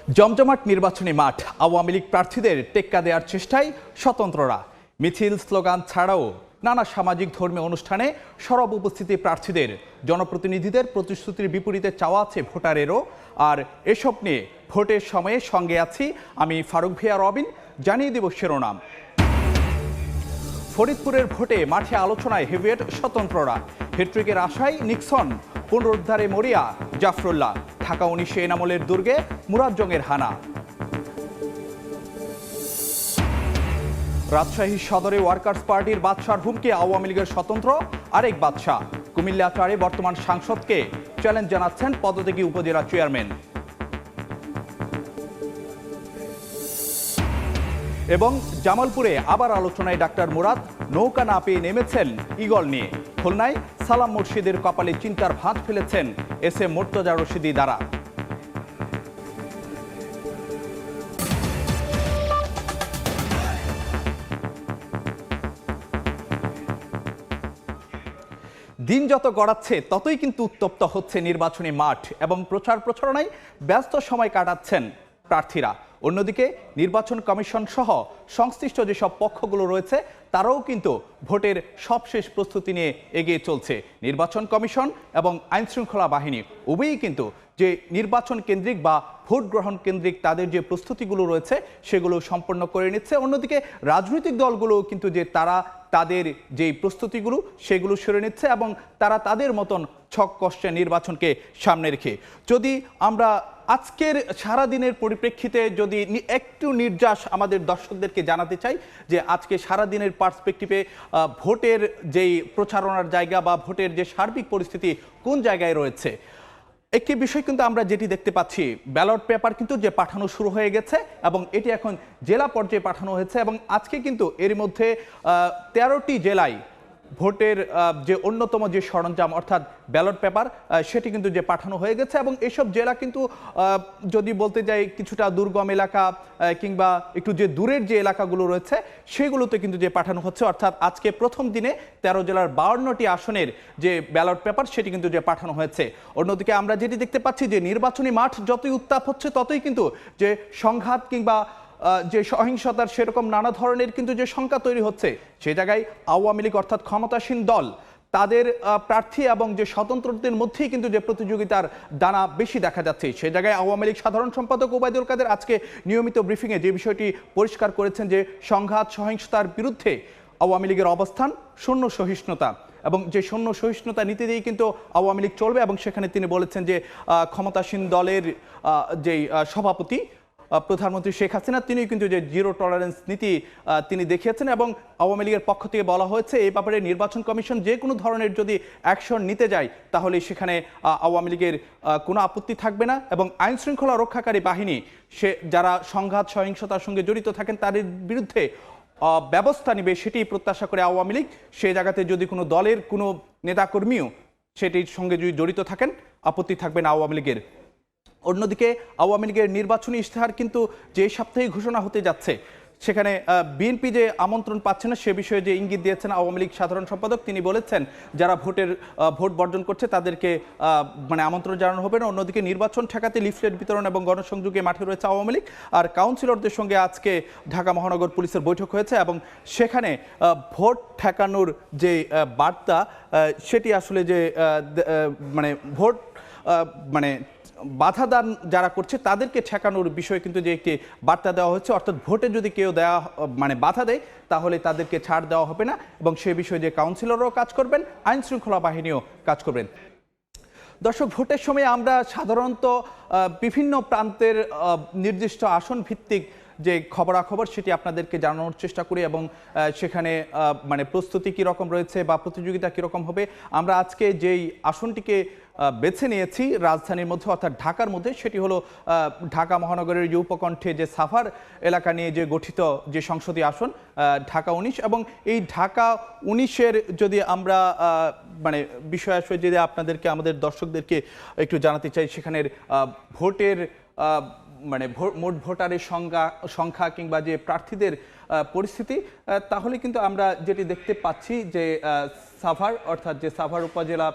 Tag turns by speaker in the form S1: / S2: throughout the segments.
S1: জমজমাট নির্বাচনী মাঠ, আওয়ামী লীগ প্রার্থীদের টেক্কা দেওয়ার চেষ্টায় স্বতন্ত্ররা। মিছিল, স্লোগান ছাড়াও নানা সামাজিক ধর্মীয় অনুষ্ঠানে সরব উপস্থিতি প্রার্থীদের। জনপ্রতিনিধিদের প্রতিশ্রুতির বিপরীতে চাওয়া আছে ভোটারেরও। আর এসব নিয়ে ভোটের সময়ে সঙ্গে আছি আমি, ফারুক ভিয়া রবিন। জানিয়ে দেব শিরোনাম। ফরিদপুরের ভোটে মাঠে আলোচনায় হেভিয়েট স্বতন্ত্ররা। হ্যাট্রিকের আশায় নিক্সন, পুনরুদ্ধারে মরিয়া জাফরুল্লাহ। ঢাকা 19 এনামলের দুর্গে মুরাজ্জংয়ের হানা। রাজশাহী সদরে ওয়ার্কার্স পার্টির বাদশার হুমকি আওয়ামী লীগের স্বতন্ত্র আরেক বাদশা। কুমিল্লা চারে বর্তমান সাংসদকে চ্যালেঞ্জ জানাচ্ছেন পদত্যাগী উপজেলা চেয়ারম্যান। এবং জামালপুরে আবার আলোচনায় ডাক্তার মুরাদ, নৌকা না পেয়ে নেমেছেন ঈগল নিয়ে। খুলনায় সালাম মুর্শিদের কপালে চিন্তার ভাঁজ ফেলেছেন এস এম মুর্তজা রশিদি দ্বারা। দিন যত গড়াচ্ছে ততই কিন্তু উত্তপ্ত হচ্ছে নির্বাচনী মাঠ এবং প্রচার প্রচারণায় ব্যস্ত সময় কাটাচ্ছেন প্রার্থীরা। অন্যদিকে নির্বাচন কমিশন সহ সংশ্লিষ্ট যেসব পক্ষগুলো রয়েছে তারাও কিন্তু ভোটের সবশেষ প্রস্তুতি নিয়ে এগিয়ে চলছে। নির্বাচন কমিশন এবং আইনশৃঙ্খলা বাহিনী উভয়ই কিন্তু যে নির্বাচন কেন্দ্রিক বা ভোট গ্রহণ কেন্দ্রিক তাদের যে প্রস্তুতিগুলো রয়েছে সেগুলো সম্পন্ন করে নিচ্ছে। অন্যদিকে রাজনৈতিক দলগুলো কিন্তু যে তারা তাদের যেই প্রস্তুতিগুলো সেগুলো সেরে নিচ্ছে এবং তারা তাদের মতন ছক কষ্টে নির্বাচনকে সামনে রেখে। যদি আমরা আজকের সারাদিনের পরিপ্রেক্ষিতে যদি একটু নির্যাস আমাদের দর্শকদেরকে জানাতে চাই যে আজকে সারাদিনের পার্সপেক্টিভে ভোটের যেই প্রচারণার জায়গা বা ভোটের যে সার্বিক পরিস্থিতি কোন জায়গায় রয়েছে, একটি বিষয় কিন্তু আমরা যেটি দেখতে পাচ্ছি, ব্যালট পেপার কিন্তু যে পাঠানো শুরু হয়ে গেছে এবং এটি এখন জেলা পর্যায়ে পাঠানো হয়েছে এবং আজকে কিন্তু এর মধ্যে 13টি জেলায় ভোটের যে অন্যতম যে সরঞ্জাম অর্থাৎ ব্যালট পেপার সেটি কিন্তু যে পাঠানো হয়ে গেছে এবং এসব জেলা কিন্তু যদি বলতে যাই কিছুটা দুর্গম এলাকা কিংবা একটু যে দূরের যে এলাকাগুলো রয়েছে সেগুলোতে কিন্তু যে পাঠানো হচ্ছে। অর্থাৎ আজকে প্রথম দিনে 13 জেলার 52টি আসনের যে ব্যালট পেপার সেটি কিন্তু যে পাঠানো হয়েছে। অন্যদিকে আমরা যেটি দেখতে পাচ্ছি যে নির্বাচনী মাঠ যতই উত্তাপ হচ্ছে ততই কিন্তু যে সংঘাত কিংবা যে সহিংসতার সেরকম নানা ধরনের কিন্তু যে শঙ্কা তৈরি হচ্ছে, সে জায়গায় আওয়ামী লীগ অর্থাৎ ক্ষমতাসীন দল তাদের প্রার্থী এবং যে স্বতন্ত্রদের মধ্যেই কিন্তু যে প্রতিযোগিতার দানা বেশি দেখা যাচ্ছে। সে জায়গায় আওয়ামী লীগ সাধারণ সম্পাদক ওবায়দুল কাদের আজকে নিয়মিত ব্রিফিংয়ে যে বিষয়টি পরিষ্কার করেছেন যে সংঘাত সহিংসতার বিরুদ্ধে আওয়ামী লীগের অবস্থান শূন্য সহিষ্ণুতা এবং যে শূন্য সহিষ্ণুতা নীতি দিয়েই কিন্তু আওয়ামী লীগ চলবে এবং সেখানে তিনি বলেছেন যে ক্ষমতাসীন দলের যেই সভাপতি প্রধানমন্ত্রী শেখ হাসিনা তিনি কিন্তু যে জিরো টলারেন্স নীতি তিনি দেখিয়েছেন এবং আওয়ামী লীগের পক্ষ থেকে বলা হয়েছে এই ব্যাপারে নির্বাচন কমিশন যে কোনো ধরনের যদি অ্যাকশন নিতে যায় তাহলে সেখানে আওয়ামী লীগের কোনো আপত্তি থাকবে না এবং আইন শৃঙ্খলা রক্ষাকারী বাহিনী সে যারা সংঘাত সহিংসতার সঙ্গে জড়িত থাকেন তাদের বিরুদ্ধে ব্যবস্থা নেবে সেটি প্রত্যাশা করে আওয়ামী লীগ। সেই জায়গাতে যদি কোনো দলের কোনো নেতাকর্মীও সেটির সঙ্গে যদি জড়িত থাকেন আপত্তি থাকবে না আওয়ামী লীগের। অন্যদিকে আওয়ামী লীগের নির্বাচনী ইশতেহার কিন্তু যে সপ্তাহে ঘোষণা হতে যাচ্ছে সেখানে বিএনপি যে আমন্ত্রণ পাচ্ছে না সে বিষয়ে যে ইঙ্গিত দিয়েছেন আওয়ামী লীগ সাধারণ সম্পাদক, তিনি বলেছেন যারা ভোট বর্জন করছে তাদেরকে আমন্ত্রণ জানানো হবে না। অন্যদিকে নির্বাচন ঠেকাতে লিফলেট বিতরণ এবং গণসংযোগে মাঠে রয়েছে আওয়ামী লীগ। আর কাউন্সিলরদের সঙ্গে আজকে ঢাকা মহানগর পুলিশের বৈঠক হয়েছে এবং সেখানে ভোট ঠেকানোর যে বার্তা সেটি আসলে যে ভোট বাধা দান যারা করছে তাদেরকে ঠেকানোর বিষয়ে কিন্তু যে একটি বার্তা দেওয়া হচ্ছে, অর্থাৎ ভোটে যদি কেউ বাধা দেয় তাহলে তাদেরকে ছাড় দেওয়া হবে না এবং সে বিষয়ে যে কাউন্সিলরও কাজ করবেন, আইন শৃঙ্খলা বাহিনীও কাজ করবেন। দর্শক, ভোটের সময় আমরা সাধারণত বিভিন্ন প্রান্তের নির্দিষ্ট আসন ভিত্তিক যে খবরাখবর সেটি আপনাদেরকে জানানোর চেষ্টা করি এবং সেখানে প্রস্তুতি কীরকম রয়েছে বা প্রতিযোগিতা কীরকম হবে। আমরা আজকে যেই আসনটিকে বেছে নিয়েছি রাজধানীর মধ্যে অর্থাৎ ঢাকার মধ্যে সেটি হলো ঢাকা মহানগরের যে উপকণ্ঠে যে সাভার এলাকা নিয়ে যে গঠিত যে সংসদীয় আসন ঢাকা 19 এবং এই ঢাকা 19-এর যদি আমরা বিষয় আসলে যদি আপনাদেরকে আমাদের দর্শকদেরকে একটু জানাতে চাই সেখানের ভোটের মোট ভোটারের সংখ্যা কিংবা যে প্রার্থীদের পরিস্থিতি, তাহলে কিন্তু আমরা যেটি দেখতে পাচ্ছি যে সাভার অর্থাৎ যে সাভার উপজেলা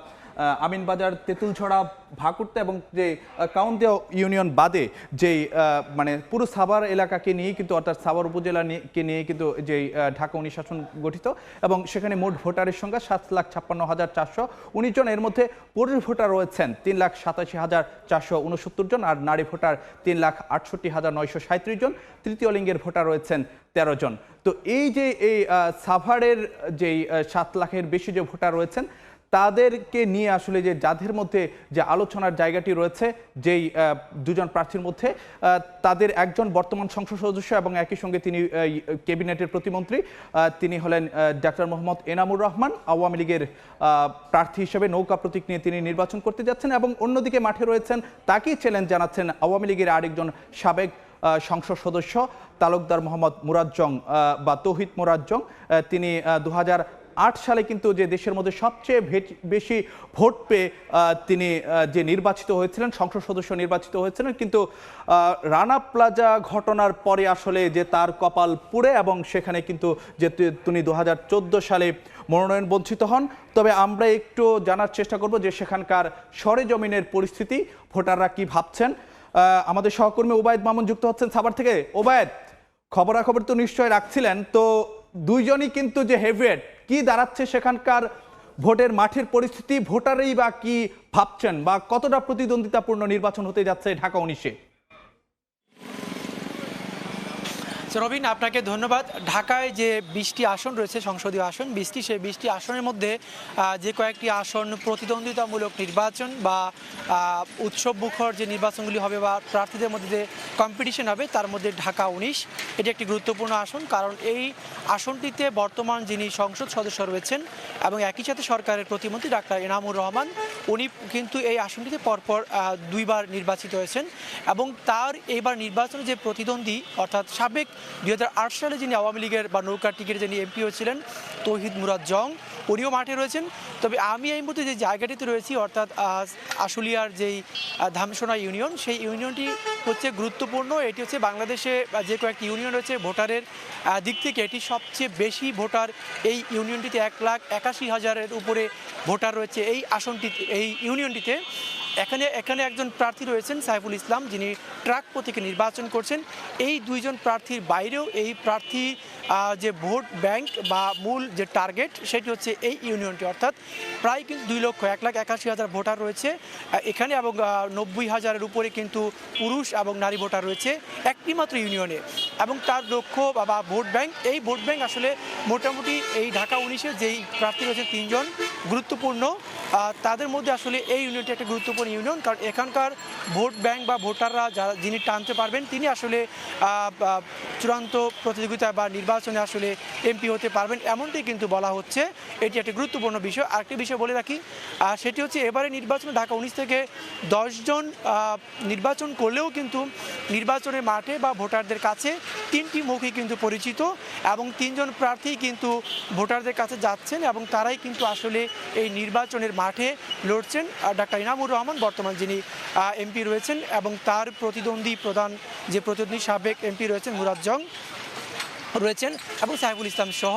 S1: আমিনবাজার, তেঁতুলছড়া, ভাকুরতা এবং যে কাউন্দিয়া ইউনিয়ন বাদে যেই মানে পুরো সাভার এলাকাকে নিয়ে কিন্তু অর্থাৎ সাভার উপজেলাকে নিয়ে কিন্তু যেই ঢাকা 19 আসন গঠিত এবং সেখানে মোট ভোটারের সংখ্যা 7,56,419 জন। এর মধ্যে পুরুষ ভোটার রয়েছেন 3,87,469 জন আর নারী ভোটার 3,68,937 জন। তৃতীয় লিঙ্গের ভোটার রয়েছেন 13 জন। তো এই যে এই সাভারের যেই 7 লাখের বেশি যে ভোটার রয়েছেন তাদেরকে নিয়ে আসলে যে যাদের মধ্যে যে আলোচনার জায়গাটি রয়েছে যেই দুজন প্রার্থীর মধ্যে তাদের একজন বর্তমান সংসদ সদস্য এবং একই সঙ্গে তিনি ক্যাবিনেটের প্রতিমন্ত্রী, তিনি হলেন ডাক্তার মোহাম্মদ এনামুর রহমান। আওয়ামী লীগের প্রার্থী হিসেবে নৌকা প্রতীক নিয়ে তিনি নির্বাচন করতে যাচ্ছেন এবং অন্যদিকে মাঠে রয়েছেন তাকেই চ্যালেঞ্জ জানাচ্ছেন আওয়ামী লীগের আরেকজন সাবেক সংসদ সদস্য তালুকদার মোহাম্মদ মুরাজ্জং বা তৌহিদ মুরাজ্জং। তিনি 2008 সালে কিন্তু যে দেশের মধ্যে সবচেয়ে বেশি ভোট পেয়ে তিনি যে নির্বাচিত হয়েছিলেন, সংসদ সদস্য নির্বাচিত হয়েছিলেন, কিন্তু রানা প্লাজা ঘটনার পরে আসলে যে তার কপাল পুড়ে এবং সেখানে কিন্তু যে তিনি 2014 সালে মনোনয়ন বঞ্চিত হন। তবে আমরা একটু জানার চেষ্টা করব যে সেখানকার সরেজমিনের পরিস্থিতি, ভোটাররা কি ভাবছেন। আমাদের সহকর্মী ওবায়দ মামুন যুক্ত হচ্ছেন সাভার থেকে। ওবায়দ, খবরাখবর তো নিশ্চয় রাখছিলেন, তো দুইজনই কিন্তু যে হেভিওয়েট, কি দাঁড়াচ্ছে সেখানকার ভোটের মাঠের পরিস্থিতি, ভোটারই বা কি ভাবছেন বা কতটা প্রতিদ্বন্দ্বিতাপূর্ণ নির্বাচন হতে যাচ্ছে ঢাকা 19-এ?
S2: রবিন, আপনাকে ধন্যবাদ। ঢাকায় যে 20টি আসন রয়েছে, সংসদীয় আসন 20টি, সেই 20টি আসনের মধ্যে যে কয়েকটি আসন প্রতিদ্বন্দ্বিতামূলক নির্বাচন বা উৎসব মুখর যে নির্বাচনগুলি হবে বা প্রার্থীদের মধ্যে যে কম্পিটিশন হবে তার মধ্যে ঢাকা 19 এটি একটি গুরুত্বপূর্ণ আসন। কারণ এই আসনটিতে বর্তমান যিনি সংসদ সদস্য রয়েছেন এবং একই সাথে সরকারের প্রতিমন্ত্রী ডাক্তার এনামুর রহমান, উনি কিন্তু এই আসনটিতে পরপর 2বার নির্বাচিত হয়েছেন এবং তার এইবার নির্বাচনে যে প্রতিদ্বন্দ্বী অর্থাৎ সাবেক 2008 সালে যিনি আওয়ামী লীগের বা নৌকার টিকিটে যিনি এমপি হয়েছিলেন তৌহিদ মুরাজ্জং, উনিও মাঠে রয়েছেন। তবে আমি এই মুহূর্তে যে জায়গাটিতে রয়েছি অর্থাৎ আশুলিয়ার যেই ধামসোনা ইউনিয়ন, সেই ইউনিয়নটি হচ্ছে গুরুত্বপূর্ণ। এটি হচ্ছে বাংলাদেশে যে কয়েকটি ইউনিয়ন রয়েছে ভোটারের দিক থেকে এটি সবচেয়ে বেশি ভোটার এই ইউনিয়নটিতে 1,81,000-এর উপরে ভোটার রয়েছে এই আসনটিতে, এই ইউনিয়নটিতে। এখানে একজন প্রার্থী রয়েছেন সাইফুল ইসলাম, যিনি ট্রাক প্রতীকে নির্বাচন করছেন। এই দুইজন প্রার্থীর বাইরেও এই প্রার্থী যে ভোট ব্যাংক বা মূল যে টার্গেট সেটি হচ্ছে এই ইউনিয়নটি, অর্থাৎ প্রায় কিন্তু 2,81,000 ভোটার রয়েছে এখানে এবং 90,000-এর উপরে কিন্তু পুরুষ এবং নারী ভোটার রয়েছে একটি মাত্র ইউনিয়নে। এবং তার লক্ষ্য বা ভোট ব্যাংক, এই ভোট ব্যাংক আসলে মোটামুটি এই ঢাকা 19-এ যেই প্রার্থী রয়েছেন 3 জন গুরুত্বপূর্ণ, তাদের মধ্যে আসলে এই ইউনিয়নটি একটা গুরুত্বপূর্ণ ইউনিয়ন। কারণ এখানকার ভোট ব্যাংক বা ভোটাররা যিনি টানতে পারবেন তিনি আসলে চূড়ান্ত প্রতিযোগিতা বা নির্বাচনে আসলে এমপি হতে পারবেন, এমনটি কিন্তু বলা হচ্ছে। এটি একটি গুরুত্বপূর্ণ বিষয়। আরেকটি বিষয় বলে রাখি, সেটি হচ্ছে এবারে নির্বাচনে ঢাকা 19 থেকে 10 জন নির্বাচন করলেও কিন্তু নির্বাচনের মাঠে বা ভোটারদের কাছে 3টি মুখই কিন্তু পরিচিত এবং 3 জন প্রার্থী কিন্তু ভোটারদের কাছে যাচ্ছেন এবং তারাই কিন্তু আসলে এই নির্বাচনের মাঠে লড়ছেন। ডাক্তার এনামুর রহমান বর্তমান যিনি এমপি রয়েছেন এবং তার প্রতিদ্বন্দ্বী সাবেক এমপি রয়েছেন মুরাজ্জং রয়েছেন এবং সাইফুল ইসলাম সহ।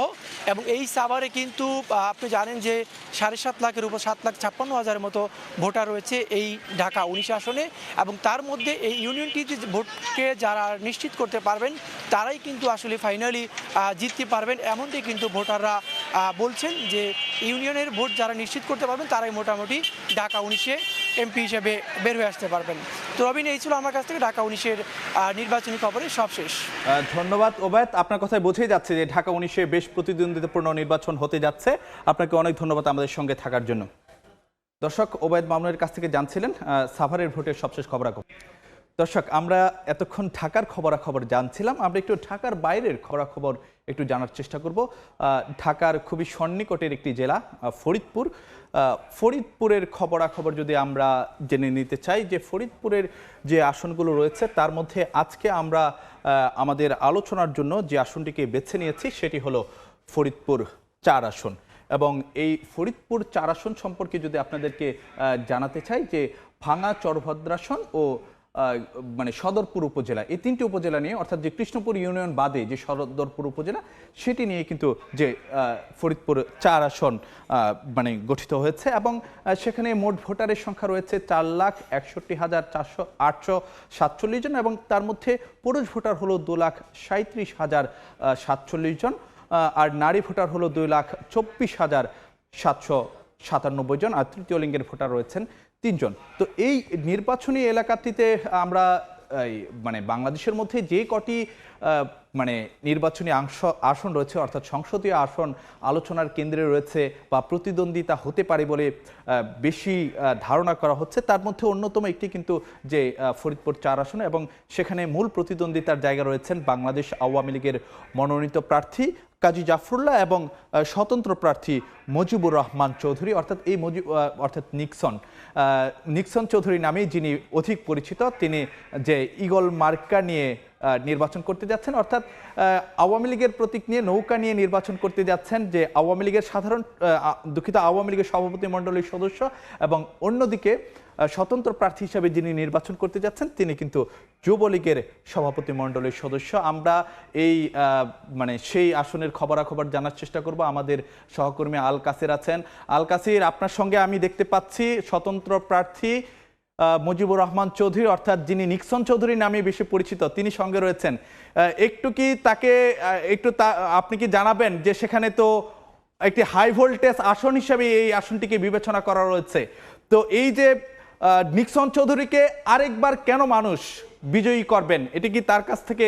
S2: এবং এই সাভারে কিন্তু আপনি জানেন যে 7.5 লাখের উপর 7,56,000-এর মতো ভোটার রয়েছে এই ঢাকা 19 আসনে এবং তার মধ্যে এই ইউনিয়নটিতে ভোটকে যারা নিশ্চিত করতে পারবেন তারাই কিন্তু আসলে ফাইনালি জিততে পারবেন, এমনটি কিন্তু ভোটাররা বলছেন যে ইউনিয়নের ভোট যারা নিশ্চিত করতে পারবেন তারাই মোটামুটি ঢাকা 19-এ এমপি হিসেবে বের হয়ে আসতে পারবেন। তো রবিন, এই ছিল আমার কাছ থেকে ঢাকা 19-এর নির্বাচনী খবরের সবশেষ।
S1: ধন্যবাদ ওবায়দ, আপনার কথায় বোঝাই যাচ্ছে যে ঢাকা 19-এ বেশ প্রতিদ্বন্দ্বিতাপূর্ণ নির্বাচন হতে যাচ্ছে। আপনাকে অনেক ধন্যবাদ আমাদের সঙ্গে থাকার জন্য। দর্শক, ওবায়দ মামুনের কাছ থেকে জানছিলেন সাভারের ভোটের সবশেষ খবরাখবর। দর্শক, আমরা এতক্ষণ ঢাকার খবরাখবর জানছিলাম, আমরা একটু ঢাকার বাইরের খবরাখবর একটু জানার চেষ্টা করব। ঢাকার খুবই সন্নিকটের একটি জেলা ফরিদপুর, ফরিদপুরের খবরাখবর যদি আমরা জেনে নিতে চাই যে ফরিদপুরের যে আসনগুলো রয়েছে তার মধ্যে আজকে আমরা আমাদের আলোচনার জন্য যে আসনটিকে বেছে নিয়েছি সেটি হলো ফরিদপুর 4 আসন। এবং এই ফরিদপুর 4 আসন সম্পর্কে যদি আপনাদেরকে জানাতে চাই যে ভাঙা চরভদ্রাসন ও মানে সদরপুর উপজেলা, এই 3টি উপজেলা নিয়ে, অর্থাৎ যে কৃষ্ণপুর ইউনিয়ন বাদে যে সদরপুর উপজেলা সেটি নিয়ে কিন্তু যে ফরিদপুর 4 আসন মানে গঠিত হয়েছে এবং সেখানে মোট ভোটারের সংখ্যা রয়েছে 4,61,847 জন এবং তার মধ্যে পুরুষ ভোটার হলো 2,37,047 জন আর নারী ভোটার হলো 2,24,797 জন আর তৃতীয় লিঙ্গের ভোটার রয়েছেন 3 জন। তো এই নির্বাচনী এলাকাটিতে আমরা মানে বাংলাদেশের মধ্যে যে কটি মানে নির্বাচনী আসন রয়েছে, অর্থাৎ সংসদীয় আসন আলোচনার কেন্দ্রে রয়েছে বা প্রতিদ্বন্দ্বিতা হতে পারে বলে বেশি ধারণা করা হচ্ছে, তার মধ্যে অন্যতম একটি কিন্তু যে ফরিদপুর 4 আসন এবং সেখানে মূল প্রতিদ্বন্দ্বিতার জায়গা রয়েছেন বাংলাদেশ আওয়ামী লীগের মনোনীত প্রার্থী কাজী জাফরুল্লাহ এবং স্বতন্ত্র প্রার্থী মুজিবুর রহমান চৌধুরী, অর্থাৎ অর্থাৎ নিক্সন চৌধুরী নামেই যিনি অধিক পরিচিত। তিনি যে ঈগল মার্কা নিয়ে নির্বাচন করতে যাচ্ছেন, অর্থাৎ আওয়ামী লীগের প্রতীক নিয়ে নৌকা নিয়ে নির্বাচন করতে যাচ্ছেন যে আওয়ামী লীগের আওয়ামী লীগের সভাপতি মণ্ডলীর সদস্য এবং অন্যদিকে স্বতন্ত্র প্রার্থী হিসেবে যিনি নির্বাচন করতে যাচ্ছেন তিনি কিন্তু যুবলীগের সভাপতি মণ্ডলীর সদস্য। আমরা এই মানে সেই আসনের খবরাখবর জানার চেষ্টা করব। আমাদের সহকর্মী আল কাসির আছেন। আল কাসির, আপনার সঙ্গে আমি দেখতে পাচ্ছি স্বতন্ত্র প্রার্থী মুজিবুর রহমান চৌধুরী, অর্থাৎ যিনি নিক্সন চৌধুরী নামে বেশি পরিচিত, তিনি সঙ্গে রয়েছেন। আপনি কি জানাবেন যে সেখানে তো একটি হাই ভোল্টেজ আসন হিসেবে এই আসনটিকে বিবেচনা করা রয়েছে, তো এই যে নিক্সন চৌধুরীকে আরেকবার কেন মানুষ বিজয়ী করবেন, এটি কি তার কাছ থেকে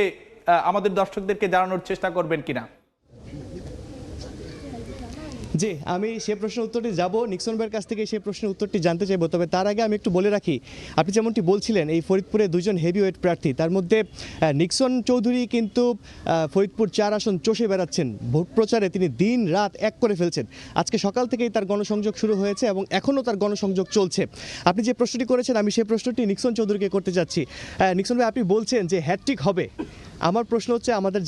S1: আমাদের দর্শকদেরকে জানানোর চেষ্টা করবেন কিনা?
S3: জি, আমি সে প্রশ্নের উত্তরটি যাব, নিক্সন ভাইয়ের কাছ থেকে সেই প্রশ্নের উত্তরটি জানতে চাইবো। তবে তার আগে আমি একটু বলে রাখি, আপনি যেমনটি বলছিলেন এই ফরিদপুরে 2 জন হেভিওয়েট প্রার্থী, তার মধ্যে নিক্সন চৌধুরী কিন্তু ফরিদপুর 4 আসন চষে বেড়াচ্ছেন। ভোট প্রচারে তিনি দিন রাত এক করে ফেলছেন। আজকে সকাল থেকেই তার গণসংযোগ শুরু হয়েছে এবং এখনও তার গণসংযোগ চলছে। আপনি যে প্রশ্নটি করেছেন আমি সেই প্রশ্নটি নিক্সন চৌধুরীকে করতে চাচ্ছি। নিক্সন ভাই, আপনি বলছেন যে হ্যাটট্রিক হবে। আমার প্রশ্ন হচ্ছে, আমাদের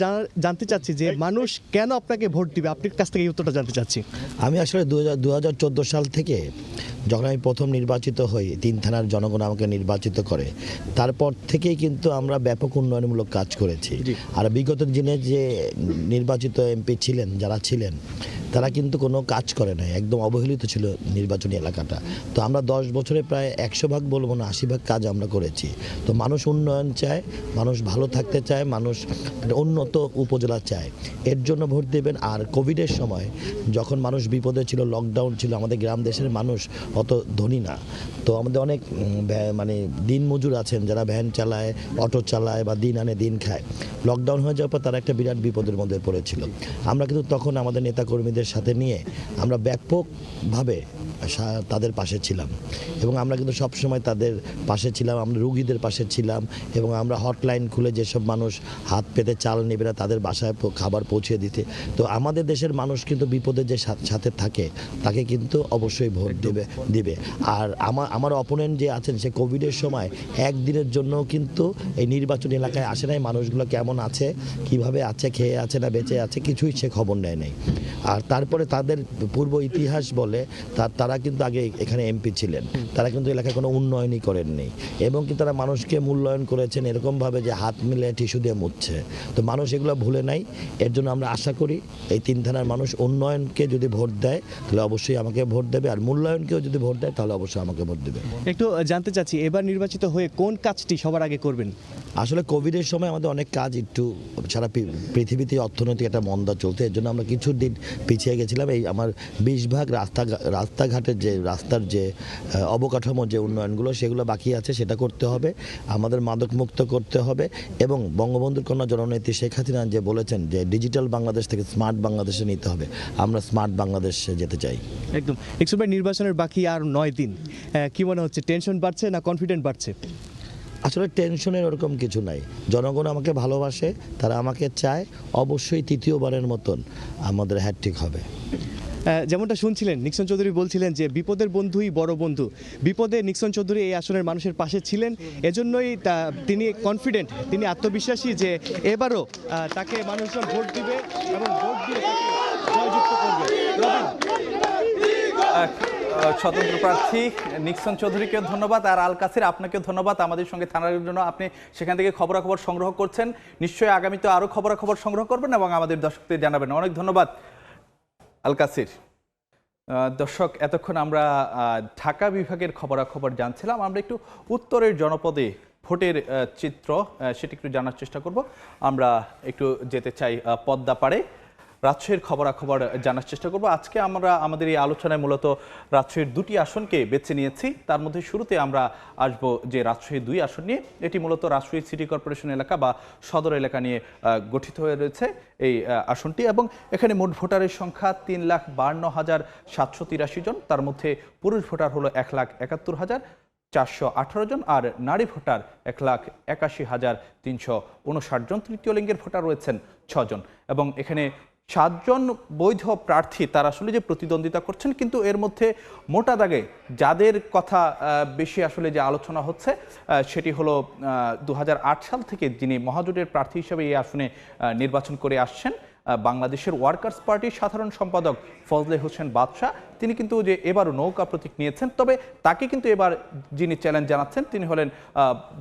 S3: জানতে চাচ্ছি যে মানুষ কেন আপনাকে ভোট দিবে, আপনার কাছ থেকে এই উত্তরটা জানতে চাচ্ছি।
S4: আমি আসলে 2014 সাল থেকে যখন আমি প্রথম নির্বাচিত হই, 3 থানার জনগণ আমাকে নির্বাচিত করে, তারপর থেকেই কিন্তু আমরা ব্যাপক উন্নয়নমূলক কাজ করেছি। আর বিগত দিনে যে নির্বাচিত এমপি ছিলেন, যারা ছিলেন, তারা কিন্তু কোনো কাজ করে নাই, একদম অবহেলিত ছিল নির্বাচনী এলাকাটা। তো আমরা 10 বছরে প্রায় 100 ভাগ বলবো না, 80 ভাগ কাজ আমরা করেছি। তো মানুষ উন্নয়ন চায়, মানুষ ভালো থাকতে চায়, মানুষ উন্নত উপজেলা চায়, এর জন্য ভোট দেবেন। আর কোভিডের সময় যখন মানুষ বিপদে ছিল, লকডাউন ছিল, আমাদের গ্রাম দেশের মানুষ অত ধনী না, তো আমাদের অনেক মানে দিন মজুর আছেন যারা ভ্যান চালায়, অটো চালায় বা দিন আনে দিন খায়। লকডাউন হয়ে যাওয়ার পর তারা একটা বিরাট বিপদের মধ্যে পড়েছিল। আমরা কিন্তু তখন আমাদের নেতাকর্মীদের সাথে নিয়ে আমরা ব্যাপকভাবে তাদের পাশে ছিলাম এবং আমরা কিন্তু সবসময় তাদের পাশে ছিলাম, আমরা রুগীদের পাশে ছিলাম এবং আমরা হটলাইন খুলে যেসব মানুষ হাত পেতে চাল নেবে না তাদের বাসায় খাবার পৌঁছে দিতে। তো আমাদের দেশের মানুষ কিন্তু বিপদে যে সাথে থাকে তাকে কিন্তু অবশ্যই ভোট দিবে। আর আমার অপোনেন্ট যে আছেন, সে কোভিডের সময় একদিনের জন্য কিন্তু এই নির্বাচনী এলাকায় আসে নাই। মানুষগুলো কেমন আছে, কিভাবে আছে, খেয়ে আছে না বেঁচে আছে, কিছুই সে খবর নেয় নাই। আর তারপরে তাদের পূর্ব ইতিহাস বলে তারা কিন্তু আগে এখানে এমপি ছিলেন, তারা কিন্তু এলাকায় কোনো উন্নয়নই করেননি এবং কি তারা মানুষকে মূল্যায়ন করেছেন এরকমভাবে যে হাত মিলে টিস্যু দিয়ে মুছছে। তো মানুষ এগুলো ভুলে নাই। এর জন্য আমরা আশা করি এই 3 থানার মানুষ উন্নয়নকে যদি ভোট দেয় তাহলে অবশ্যই আমাকে ভোট দেবে, আর মূল্যায়নকেও যদি ভোট দেয় তাহলে অবশ্যই আমাকে ভোট দেবে।
S3: একটু জানতে চাচ্ছি, এবার নির্বাচিত হয়ে কোন কাজটি সবার আগে করবেন?
S4: আসলে কোভিডের সময় আমাদের অনেক কাজ একটু সারা পৃথিবীতে অর্থনৈতিক একটা মন্দা চলছে, এর জন্য আমরা কিছু দিন পিছিয়ে গেছিলাম। এই আমার 20 ভাগ রাস্তাঘাটের যে রাস্তার যে অবকাঠামো যে উন্নয়নগুলো সেগুলো বাকি আছে, সেটা করতে হবে। আমাদের মাদক মুক্ত করতে হবে এবং বঙ্গবন্ধুর কন্যা জননেত্রী শেখ হাসিনা যে বলেছেন যে ডিজিটাল বাংলাদেশ থেকে স্মার্ট বাংলাদেশে নিতে হবে, আমরা স্মার্ট বাংলাদেশে যেতে চাই।
S3: একদম। একশো ভাই, নির্বাচনের বাকি আর 9 দিন, কি মনে হচ্ছে, টেনশন বাড়ছে না কনফিডেন্ট বাড়ছে?
S4: আসলে টেনশনের ওরকম কিছু নাই। জনগণ আমাকে ভালোবাসে, তারা আমাকে চায়, অবশ্যই তৃতীয়বারের মতন আমাদের হ্যাটট্রিক হবে।
S3: যেমনটা শুনছিলেন, নিক্সন চৌধুরী বলছিলেন যে বিপদের বন্ধুই বড় বন্ধু। বিপদে নিক্সন চৌধুরী এই আসনের মানুষের পাশে ছিলেন, এজন্যই তিনি কনফিডেন্ট, তিনি আত্মবিশ্বাসী যে এবারও তাকে মানুষজন ভোট দিবে এবং ভোট দিয়ে তাকে জয়যুক্ত করবে।
S1: স্বতন্ত্র প্রার্থী নিক্সন চৌধুরীকে ধন্যবাদ, আর আল কাসির আপনাকে ধন্যবাদ আমাদের সঙ্গে থানার জন্য। আপনি সেখান থেকে খবরাখবর সংগ্রহ করছেন, নিশ্চয়ই আগামীতে আরও খবরাখবর সংগ্রহ করবেন এবং আমাদের দর্শকদের জানাবেন। অনেক ধন্যবাদ আল কাসির। দর্শক, এতক্ষণ আমরা ঢাকা বিভাগের খবরাখবর জানছিলাম। আমরা একটু উত্তরের জনপদে ভোটের চিত্র সেটি একটু জানার চেষ্টা করব। আমরা একটু যেতে চাই পদ্মা পাড়ে, রাজশাহীর খবরাখবর জানার চেষ্টা করব। আজকে আমরা আমাদের এই আলোচনায় মূলত রাজশাহীর দুটি আসনকে বেছে নিয়েছি। তার মধ্যে শুরুতে আমরা আসব যে রাজশাহী 2 আসন নিয়ে। এটি মূলত রাজশাহী সিটি কর্পোরেশন এলাকা বা সদর এলাকা নিয়ে গঠিত হয়ে রয়েছে এই আসনটি, এবং এখানে মোট ভোটারের সংখ্যা 3,52,783 জন। তার মধ্যে পুরুষ ভোটার হলো 1,71,418 জন, আর নারী ভোটার 1,81,359 জন। তৃতীয় লিঙ্গের ভোটার রয়েছেন 6 জন, এবং এখানে 7 জন বৈধ প্রার্থী তারা আসলে যে প্রতিদ্বন্দ্বিতা করছেন, কিন্তু এর মধ্যে মোটা দাগে যাদের কথা বেশি আসলে যে আলোচনা হচ্ছে সেটি হলো 2008 সাল থেকে যিনি মহাজোটের প্রার্থী হিসেবে এই আসনে নির্বাচন করে আসছেন বাংলাদেশের ওয়ার্কার্স পার্টির সাধারণ সম্পাদক ফজলে হোসেন বাদশা। তিনি কিন্তু যে এবারও নৌকা প্রতীক নিয়েছেন, তবে তাকে কিন্তু এবার যিনি চ্যালেঞ্জ জানাচ্ছেন তিনি হলেন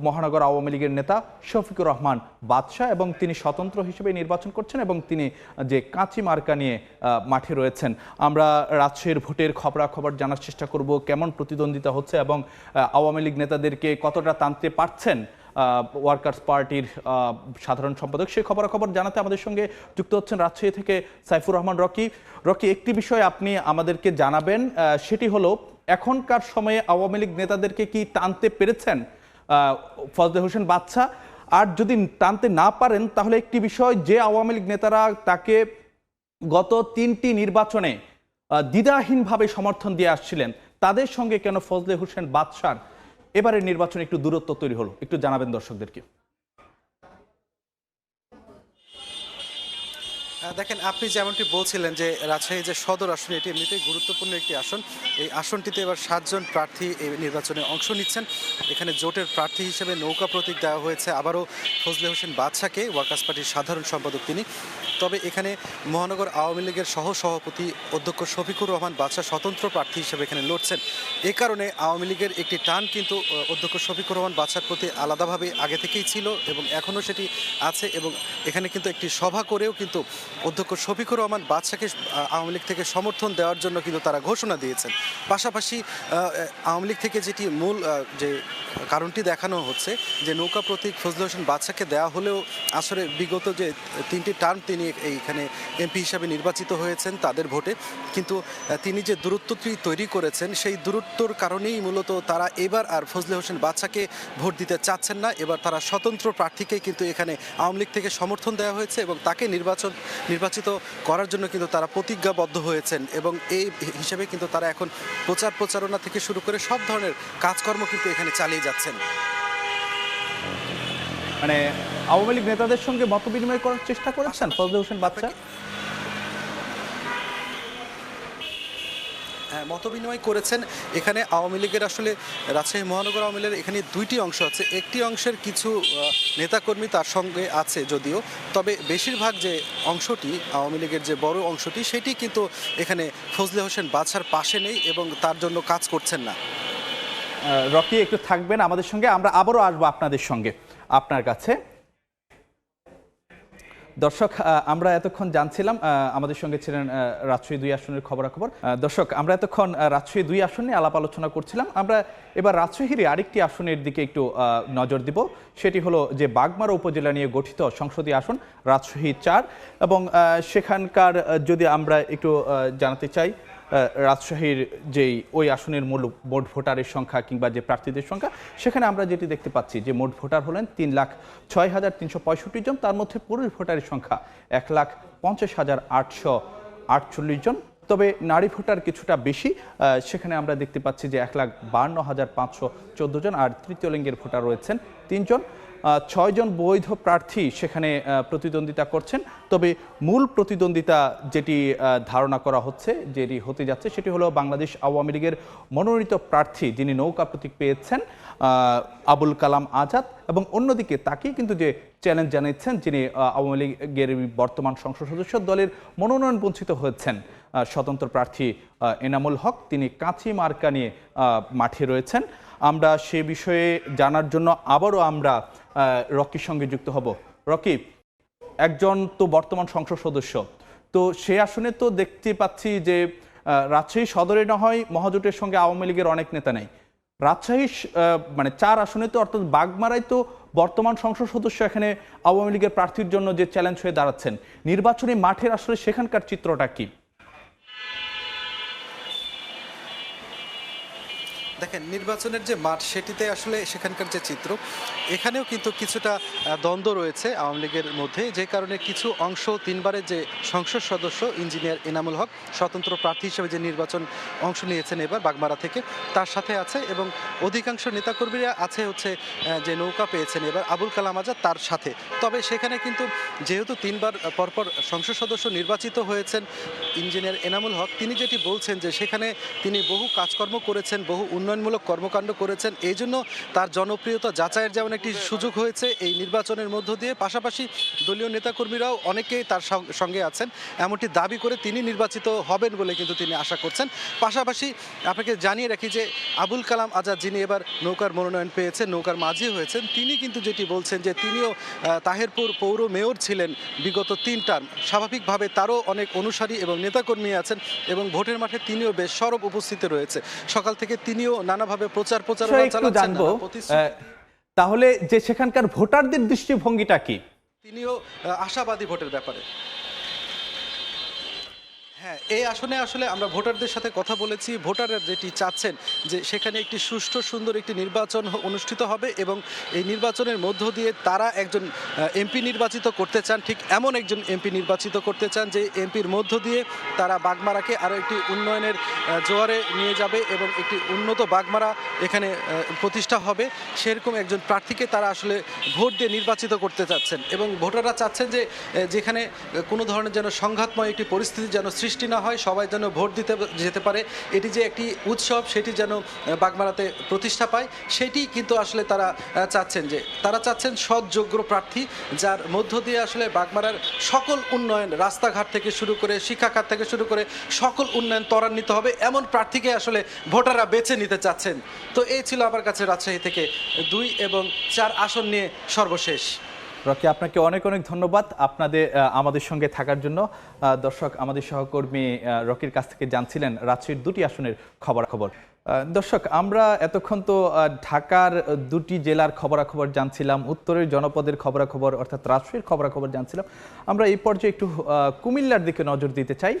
S1: মহানগর আওয়ামী লীগের নেতা শফিকুর রহমান বাদশা, এবং তিনি স্বতন্ত্র হিসেবে নির্বাচন করছেন এবং তিনি যে কাঁচি মার্কা নিয়ে মাঠে রয়েছেন। আমরা রাজশাহীর ভোটের খবরাখবর জানার চেষ্টা করব, কেমন প্রতিদ্বন্দ্বিতা হচ্ছে এবং আওয়ামী লীগ নেতাদেরকে কতটা টানতে পারছেন ওয়ার্কার্স পার্টির সাধারণ সম্পাদক। সেই খবরাখবর জানাতে আমাদের সঙ্গে যুক্ত হচ্ছেন রাজশাহী থেকে সাইফুর রহমান রকি। একটি বিষয় আপনি আমাদেরকে জানাবেন, সেটি হলো এখনকার সময়ে আওয়ামী লীগ নেতাদেরকে কি টানতে পেরেছেন ফজলে হোসেন বাদশা? আর যদি টানতে না পারেন তাহলে একটি বিষয়, যে আওয়ামী লীগ নেতারা তাকে গত 3টি নির্বাচনে দ্বিধাহীনভাবে সমর্থন দিয়ে আসছিলেন, তাদের সঙ্গে কেন ফজলে হোসেন বাদশার এবারের নির্বাচনে একটু দূরত্ব তৈরি হলো, একটু জানাবেন দর্শকদেরকে।
S5: দেখেন, আপনি যেমনটি বলছিলেন যে রাজশাহী যে সদর আসন, এটি এমনিতেই গুরুত্বপূর্ণ একটি আসন। এই আসনটিতে এবার 7 জন প্রার্থী এই নির্বাচনে অংশ নিচ্ছেন। এখানে জোটের প্রার্থী হিসেবে নৌকা প্রতীক দেওয়া হয়েছে আবারও ফজলে হোসেন বাদশাকে, ওয়ার্কার্স পার্টির সাধারণ সম্পাদক তিনি। তবে এখানে মহানগর আওয়ামী লীগের সভাপতি অধ্যক্ষ শফিকুর রহমান বাদশা স্বতন্ত্র প্রার্থী হিসেবে এখানে লড়ছেন। এ কারণে আওয়ামী লীগের একটি টান কিন্তু অধ্যক্ষ শফিকুর রহমান বাদশার প্রতি আলাদাভাবে আগে থেকেই ছিল এবং এখনও সেটি আছে, এবং এখানে কিন্তু একটি সভা করেও কিন্তু অধ্যক্ষ শফিকুর রহমান বাদশাকে আওয়ামী লীগ থেকে সমর্থন দেওয়ার জন্য কিন্তু তারা ঘোষণা দিয়েছেন। পাশাপাশি আওয়ামী লীগ থেকে যেটি মূল যে কারণটি দেখানো হচ্ছে যে নৌকা প্রতীক ফজলে হোসেন বাদশাকে দেওয়া হলেও আসলে বিগত যে 3টি টার্ম তিনি এইখানে এমপি হিসাবে নির্বাচিত হয়েছেন তাদের ভোটে, কিন্তু তিনি যে দূরত্বটি তৈরি করেছেন সেই দূরত্বর কারণেই মূলত তারা এবার আর ফজলে হোসেন বাদশাকে ভোট দিতে চাচ্ছেন না। এবার তারা স্বতন্ত্র প্রার্থীকেই কিন্তু এখানে আওয়ামী লীগ থেকে সমর্থন দেওয়া হয়েছে এবং তাকে নির্বাচিত করার জন্য কিন্তু তারা প্রতিজ্ঞাবদ্ধ হয়েছেন, এবং এই হিসেবে কিন্তু তারা এখন প্রচারণা থেকে শুরু করে সব ধরনের কাজকর্ম কিন্তু এখানে চালিয়ে যাচ্ছেন।
S1: মানে আওয়ামী লীগ নেতাদের সঙ্গে মত বিনিময় করার চেষ্টা করেছেন ফজলে হোসেন বাদশা?
S5: মতবিনিময় করেছেন। এখানে আওয়ামী লীগের আসলে রাজশাহী মহানগর আওয়ামী লীগের এখানে 2টি অংশ আছে। একটি অংশের কিছু নেতাকর্মী তার সঙ্গে আছে যদিও, তবে বেশিরভাগ যে অংশটি আওয়ামী লীগের যে বড় অংশটি সেটি কিন্তু এখানে ফজলে হোসেন বাদশার পাশে নেই এবং তার জন্য কাজ করছেন না।
S1: রকি, একটু থাকবেন আমাদের সঙ্গে, আমরা আবারও আসবো আপনাদের সঙ্গে আপনার কাছে। দর্শক, আমরা এতক্ষণ জানছিলাম, আমাদের সঙ্গে ছিলেন রাজশাহী 2 আসনের খবরাখবর। দর্শক, আমরা এতক্ষণ রাজশাহী 2 আসন নিয়ে আলাপ আলোচনা করছিলাম। আমরা এবার রাজশাহীর আরেকটি আসনের দিকে একটু নজর দিব, সেটি হলো যে বাগমারা উপজেলা নিয়ে গঠিত সংসদীয় আসন রাজশাহী 4, এবং সেখানকার যদি আমরা একটু জানাতে চাই রাজশাহীর যেই ওই আসনের মোট ভোটারের সংখ্যা কিংবা যে প্রার্থীদের সংখ্যা, সেখানে আমরা যেটি দেখতে পাচ্ছি যে মোট ভোটার হলেন 3,06,365 জন। তার মধ্যে পুরুষ ভোটারের সংখ্যা 1,50,848 জন। তবে নারী ভোটার কিছুটা বেশি, সেখানে আমরা দেখতে পাচ্ছি যে 1,52,514 জন, আর তৃতীয় লিঙ্গের ভোটার রয়েছেন 3 জন। 6 জন বৈধ প্রার্থী সেখানে প্রতিদ্বন্দ্বিতা করছেন। তবে মূল প্রতিদ্বন্দ্বিতা যেটি ধারণা করা হচ্ছে, যেটি হতে যাচ্ছে, সেটি হলো বাংলাদেশ আওয়ামী লীগের মনোনীত প্রার্থী যিনি নৌকা প্রতীক পেয়েছেন আবুল কালাম আজাদ, এবং অন্যদিকে তাকেই কিন্তু যে চ্যালেঞ্জ জানিয়েছেন যিনি আওয়ামী লীগের বর্তমান সংসদ সদস্য, দলের মনোনয়ন বঞ্চিত হয়েছেন স্বতন্ত্র প্রার্থী এনামুল হক, তিনি কাঁচি মার্কা নিয়ে মাঠে রয়েছেন। আমরা সে বিষয়ে জানার জন্য আবারও আমরা রকির সঙ্গে যুক্ত হব। রকি, একজন তো বর্তমান সংসদ সদস্য, তো সে আসনে তো দেখতে পাচ্ছি যে রাজশাহী সদরে না হয় মহাজোটের সঙ্গে আওয়ামী লীগের অনেক নেতা নেই, রাজশাহী মানে 4 আসনে তো, অর্থাৎ বাগমারায় তো বর্তমান সংসদ সদস্য এখানে আওয়ামী লীগের প্রার্থীর জন্য যে চ্যালেঞ্জ হয়ে দাঁড়াচ্ছেন, নির্বাচনী মাঠের আসলে সেখানকার চিত্রটা কি?
S5: দেখেন, নির্বাচনের যে মাঠ সেটিতে আসলে সেখানকার যে চিত্র, এখানেও কিন্তু কিছুটা দ্বন্দ্ব রয়েছে আওয়ামী লীগের মধ্যে, যে কারণে কিছু অংশ 3 বারের যে সংসদ সদস্য ইঞ্জিনিয়ার এনামুল হক স্বতন্ত্র প্রার্থী হিসেবে যে নির্বাচন অংশ নিয়েছেন এবার বাগমারা থেকে, তার সাথে আছে, এবং অধিকাংশ নেতাকর্মীরা আছে হচ্ছে যে নৌকা পেয়েছেন এবার আবুল কালাম আজাদ তার সাথে। তবে সেখানে কিন্তু যেহেতু 3 বার পরপর সংসদ সদস্য নির্বাচিত হয়েছেন ইঞ্জিনিয়ার এনামুল হক, তিনি যেটি বলছেন যে সেখানে তিনি বহু কাজকর্ম করেছেন, বহু উন্নয়নমূলক কর্মকাণ্ড করেছেন, এই জন্য তার জনপ্রিয়তা যাচাইয়ের যেমন একটি সুযোগ হয়েছে এই নির্বাচনের মধ্য দিয়ে। পাশাপাশি দলীয় নেতাকর্মীরাও অনেকেই তার সঙ্গে আছেন, এমনটি দাবি করে তিনি নির্বাচিত হবেন বলে কিন্তু তিনি আশা করছেন। পাশাপাশি আপনাকে জানিয়ে রাখি যে আবুল কালাম আজাদ যিনি এবার নৌকার মনোনয়ন পেয়েছেন, নৌকার মাঝি হয়েছেন, তিনি কিন্তু যেটি বলছেন যে তিনিও তাহেরপুর পৌর মেয়র ছিলেন বিগত 3 টার্ম, স্বাভাবিকভাবে তারও অনেক অনুসারী এবং নেতাকর্মী আছেন, এবং ভোটের মাঠে তিনিও বেশ সরব উপস্থিত রয়েছে। সকাল থেকে তিনিও নানাভাবে প্রচারণা চালাচ্ছেন।
S1: তাহলে যে সেখানকার ভোটারদের দৃষ্টিভঙ্গিটা কি?
S5: তিনিও আশাবাদী ভোটের ব্যাপারে। হ্যাঁ, এই আসনে আসলে আমরা ভোটারদের সাথে কথা বলেছি। ভোটাররা যেটি চাচ্ছেন যে সেখানে একটি সুষ্ঠু সুন্দর একটি নির্বাচন অনুষ্ঠিত হবে, এবং এই নির্বাচনের মধ্য দিয়ে তারা একজন এমপি নির্বাচিত করতে চান, ঠিক এমন একজন এমপি নির্বাচিত করতে চান যে এমপির মধ্য দিয়ে তারা বাগমারাকে আরও একটি উন্নয়নের জোয়ারে নিয়ে যাবে এবং একটি উন্নত বাগমারা এখানে প্রতিষ্ঠা হবে, সেরকম একজন প্রার্থীকে তারা আসলে ভোট দিয়ে নির্বাচিত করতে চাচ্ছেন। এবং ভোটাররা চাচ্ছেন যে যেখানে কোনো ধরনের যেন সংঘাতময় একটি পরিস্থিতি যেন সৃষ্টি না হয়, সবাই যেন ভোট দিতে যেতে পারে, এটি যে একটি উৎসব সেটি যেন বাগমারাতে প্রতিষ্ঠা পায়, সেটি কিন্তু আসলে তারা চাচ্ছেন। যে তারা চাচ্ছেন সৎ যোগ্য প্রার্থী, যার মধ্য দিয়ে আসলে বাগমারার সকল উন্নয়ন, রাস্তাঘাট থেকে শুরু করে শিক্ষাখাত থেকে শুরু করে সকল উন্নয়ন ত্বরান্বিত হবে, এমন প্রার্থীকে আসলে ভোটাররা বেছে নিতে চাচ্ছেন। তো এই ছিল আমার কাছে রাজশাহী থেকে 2 এবং 4 আসন নিয়ে সর্বশেষ।
S1: রকি, আপনাকে অনেক অনেক ধন্যবাদ আমাদের সঙ্গে থাকার জন্য। দর্শক, আমাদের সহকর্মী রকির কাছ থেকে জানছিলেন রাজশাহীর 2টি আসনের খবরাখবর। দর্শক, আমরা এতক্ষণ তো ঢাকার 2টি জেলার খবরাখবর জানছিলাম, উত্তরের জনপদের খবরাখবর অর্থাৎ রাজশাহীর খবরাখবর জানছিলাম। আমরা এই পর্যায়ে একটু কুমিল্লার দিকে নজর দিতে চাই,